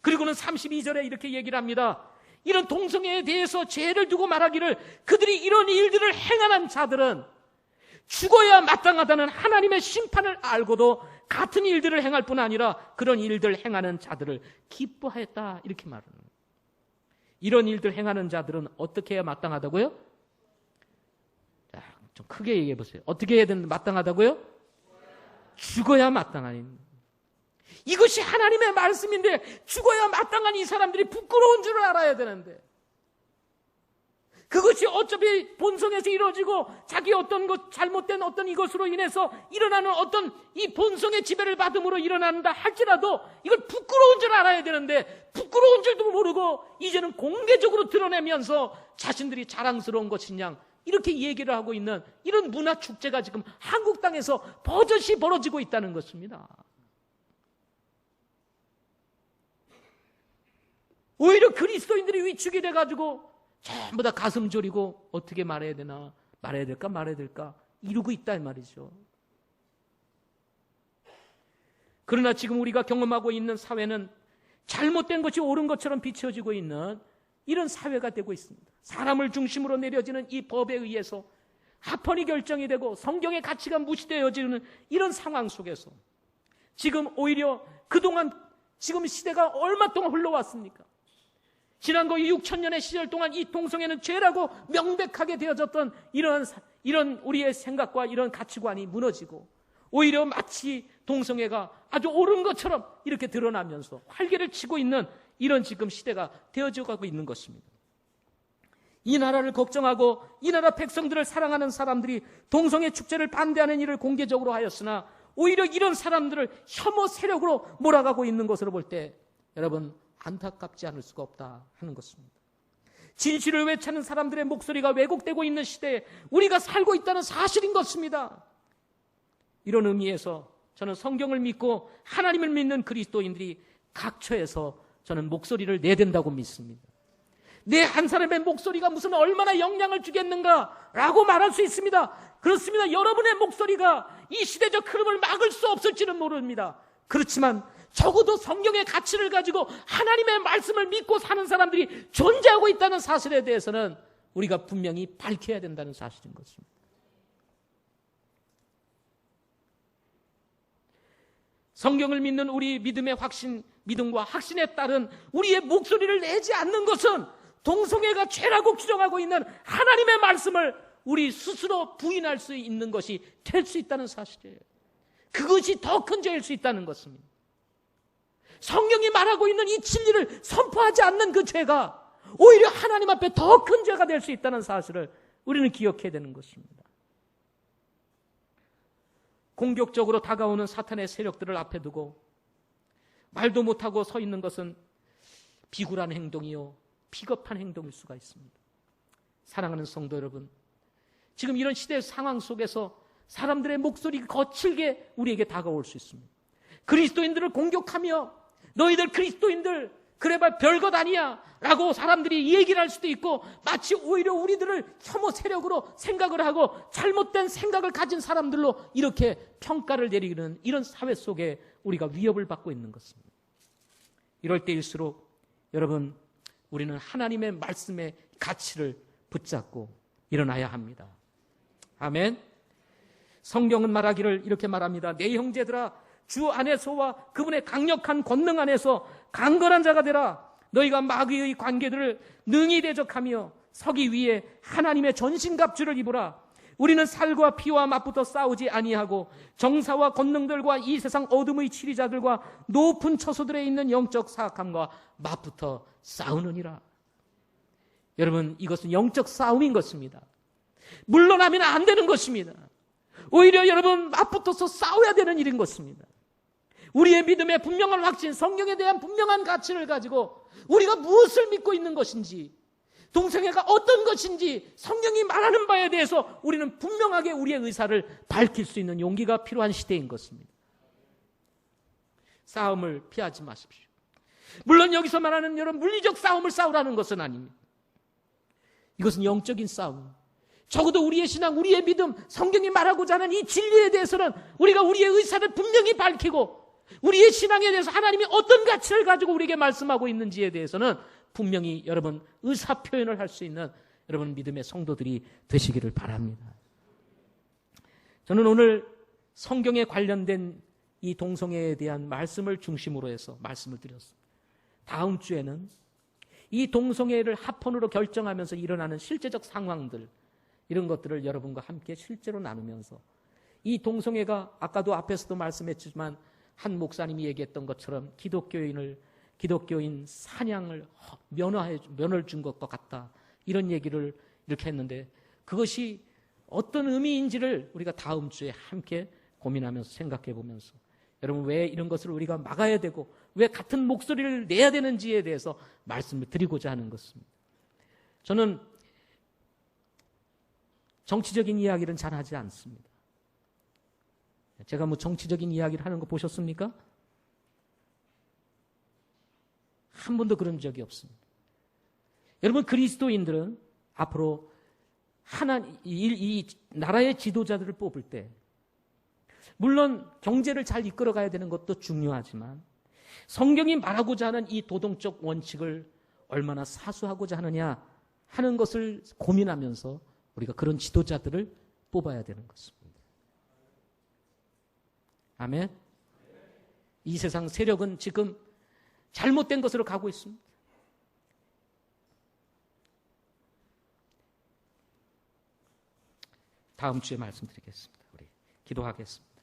그리고는 32절에 이렇게 얘기를 합니다. 이런 동성애에 대해서 죄를 두고 말하기를 그들이 이런 일들을 행하는 자들은 죽어야 마땅하다는 하나님의 심판을 알고도 같은 일들을 행할 뿐 아니라 그런 일들 행하는 자들을 기뻐했다, 이렇게 말하는 거예요. 이런 일들 행하는 자들은 어떻게 해야 마땅하다고요? 자, 좀 크게 얘기해 보세요. 어떻게 해야 되는 마땅하다고요? 죽어야 마땅한. 이것이 하나님의 말씀인데 죽어야 마땅한 이 사람들이 부끄러운 줄을 알아야 되는데, 그것이 어차피 본성에서 이루어지고 자기 어떤 것 잘못된 어떤 이것으로 인해서 일어나는 어떤 이 본성의 지배를 받음으로 일어난다 할지라도 이걸 부끄러운 줄 알아야 되는데 부끄러운 줄도 모르고 이제는 공개적으로 드러내면서 자신들이 자랑스러운 것인 양 이렇게 얘기를 하고 있는 이런 문화 축제가 지금 한국 땅에서 버젓이 벌어지고 있다는 것입니다. 오히려 그리스도인들이 위축이 돼가지고 전부 다 가슴 졸이고 어떻게 말해야 되나, 말해야 될까 이러고 있다 이 말이죠. 그러나 지금 우리가 경험하고 있는 사회는 잘못된 것이 옳은 것처럼 비춰지고 있는 이런 사회가 되고 있습니다. 사람을 중심으로 내려지는 이 법에 의해서 합헌이 결정이 되고 성경의 가치가 무시되어지는 이런 상황 속에서 지금 오히려 그동안 지금 시대가 얼마 동안 흘러왔습니까? 지난 거의 6,000년의 시절 동안 이 동성애는 죄라고 명백하게 되어졌던 이런 우리의 생각과 이런 가치관이 무너지고 오히려 마치 동성애가 아주 옳은 것처럼 이렇게 드러나면서 활개를 치고 있는 이런 지금 시대가 되어져 가고 있는 것입니다. 이 나라를 걱정하고 이 나라 백성들을 사랑하는 사람들이 동성애 축제를 반대하는 일을 공개적으로 하였으나 오히려 이런 사람들을 혐오 세력으로 몰아가고 있는 것으로 볼 때 여러분 안타깝지 않을 수가 없다 하는 것입니다. 진실을 외치는 사람들의 목소리가 왜곡되고 있는 시대에 우리가 살고 있다는 사실인 것입니다. 이런 의미에서 저는 성경을 믿고 하나님을 믿는 그리스도인들이 각처에서 저는 목소리를 내야 된다고 믿습니다. 내 한 사람의 목소리가 무슨 얼마나 영향을 주겠는가라고 말할 수 있습니다. 그렇습니다. 여러분의 목소리가 이 시대적 흐름을 막을 수 없을지는 모릅니다. 그렇지만 적어도 성경의 가치를 가지고 하나님의 말씀을 믿고 사는 사람들이 존재하고 있다는 사실에 대해서는 우리가 분명히 밝혀야 된다는 사실인 것입니다. 성경을 믿는 우리 믿음의 믿음과 확신에 따른 우리의 목소리를 내지 않는 것은 동성애가 죄라고 규정하고 있는 하나님의 말씀을 우리 스스로 부인할 수 있는 것이 될 수 있다는 사실이에요. 그것이 더 큰 죄일 수 있다는 것입니다. 성경이 말하고 있는 이 진리를 선포하지 않는 그 죄가 오히려 하나님 앞에 더 큰 죄가 될 수 있다는 사실을 우리는 기억해야 되는 것입니다. 공격적으로 다가오는 사탄의 세력들을 앞에 두고 말도 못하고 서 있는 것은 비굴한 행동이요 비겁한 행동일 수가 있습니다. 사랑하는 성도 여러분, 지금 이런 시대 상황 속에서 사람들의 목소리가 거칠게 우리에게 다가올 수 있습니다. 그리스도인들을 공격하며 너희들 그리스도인들 그래봐 별것 아니야 라고 사람들이 얘기를 할 수도 있고, 마치 오히려 우리들을 혐오 세력으로 생각을 하고 잘못된 생각을 가진 사람들로 이렇게 평가를 내리는 이런 사회 속에 우리가 위협을 받고 있는 것입니다. 이럴 때일수록 여러분, 우리는 하나님의 말씀의 가치를 붙잡고 일어나야 합니다. 아멘. 성경은 말하기를 이렇게 말합니다. 내 형제들아, 주 안에서와 그분의 강력한 권능 안에서 강건한 자가 되라. 너희가 마귀의 관계들을 능히 대적하며 서기 위에 하나님의 전신갑주를 입으라. 우리는 살과 피와 맞붙어 싸우지 아니하고 정사와 권능들과 이 세상 어둠의 치리자들과 높은 처소들에 있는 영적 사악함과 맞붙어 싸우느니라. 여러분, 이것은 영적 싸움인 것입니다. 물러나면 안 되는 것입니다. 오히려 여러분, 맞붙어서 싸워야 되는 일인 것입니다. 우리의 믿음의 분명한 확신, 성경에 대한 분명한 가치를 가지고 우리가 무엇을 믿고 있는 것인지, 동성애가 어떤 것인지 성경이 말하는 바에 대해서 우리는 분명하게 우리의 의사를 밝힐 수 있는 용기가 필요한 시대인 것입니다. 싸움을 피하지 마십시오. 물론 여기서 말하는 여러분 물리적 싸움을 싸우라는 것은 아닙니다. 이것은 영적인 싸움. 적어도 우리의 신앙, 우리의 믿음, 성경이 말하고자 하는 이 진리에 대해서는 우리가 우리의 의사를 분명히 밝히고, 우리의 신앙에 대해서 하나님이 어떤 가치를 가지고 우리에게 말씀하고 있는지에 대해서는 분명히 여러분 의사 표현을 할 수 있는 여러분 믿음의 성도들이 되시기를 바랍니다. 저는 오늘 성경에 관련된 이 동성애에 대한 말씀을 중심으로 해서 말씀을 드렸습니다. 다음 주에는 이 동성애를 합헌으로 결정하면서 일어나는 실제적 상황들, 이런 것들을 여러분과 함께 실제로 나누면서 이 동성애가 아까도 앞에서도 말씀했지만 한 목사님이 얘기했던 것처럼 기독교인 사냥을 면을 준 것과 같다, 이런 얘기를 이렇게 했는데, 그것이 어떤 의미인지를 우리가 다음 주에 함께 고민하면서 생각해 보면서 여러분 왜 이런 것을 우리가 막아야 되고 왜 같은 목소리를 내야 되는지에 대해서 말씀을 드리고자 하는 것입니다. 저는 정치적인 이야기는 잘 하지 않습니다. 제가 뭐 정치적인 이야기를 하는 거 보셨습니까? 한 번도 그런 적이 없습니다. 여러분, 그리스도인들은 앞으로 이 나라의 지도자들을 뽑을 때 물론 경제를 잘 이끌어가야 되는 것도 중요하지만 성경이 말하고자 하는 이 도덕적 원칙을 얼마나 사수하고자 하느냐 하는 것을 고민하면서 우리가 그런 지도자들을 뽑아야 되는 것입니다. 아멘. 이 세상 세력은 지금 잘못된 것으로 가고 있습니다. 다음 주에 말씀드리겠습니다. 우리 기도하겠습니다.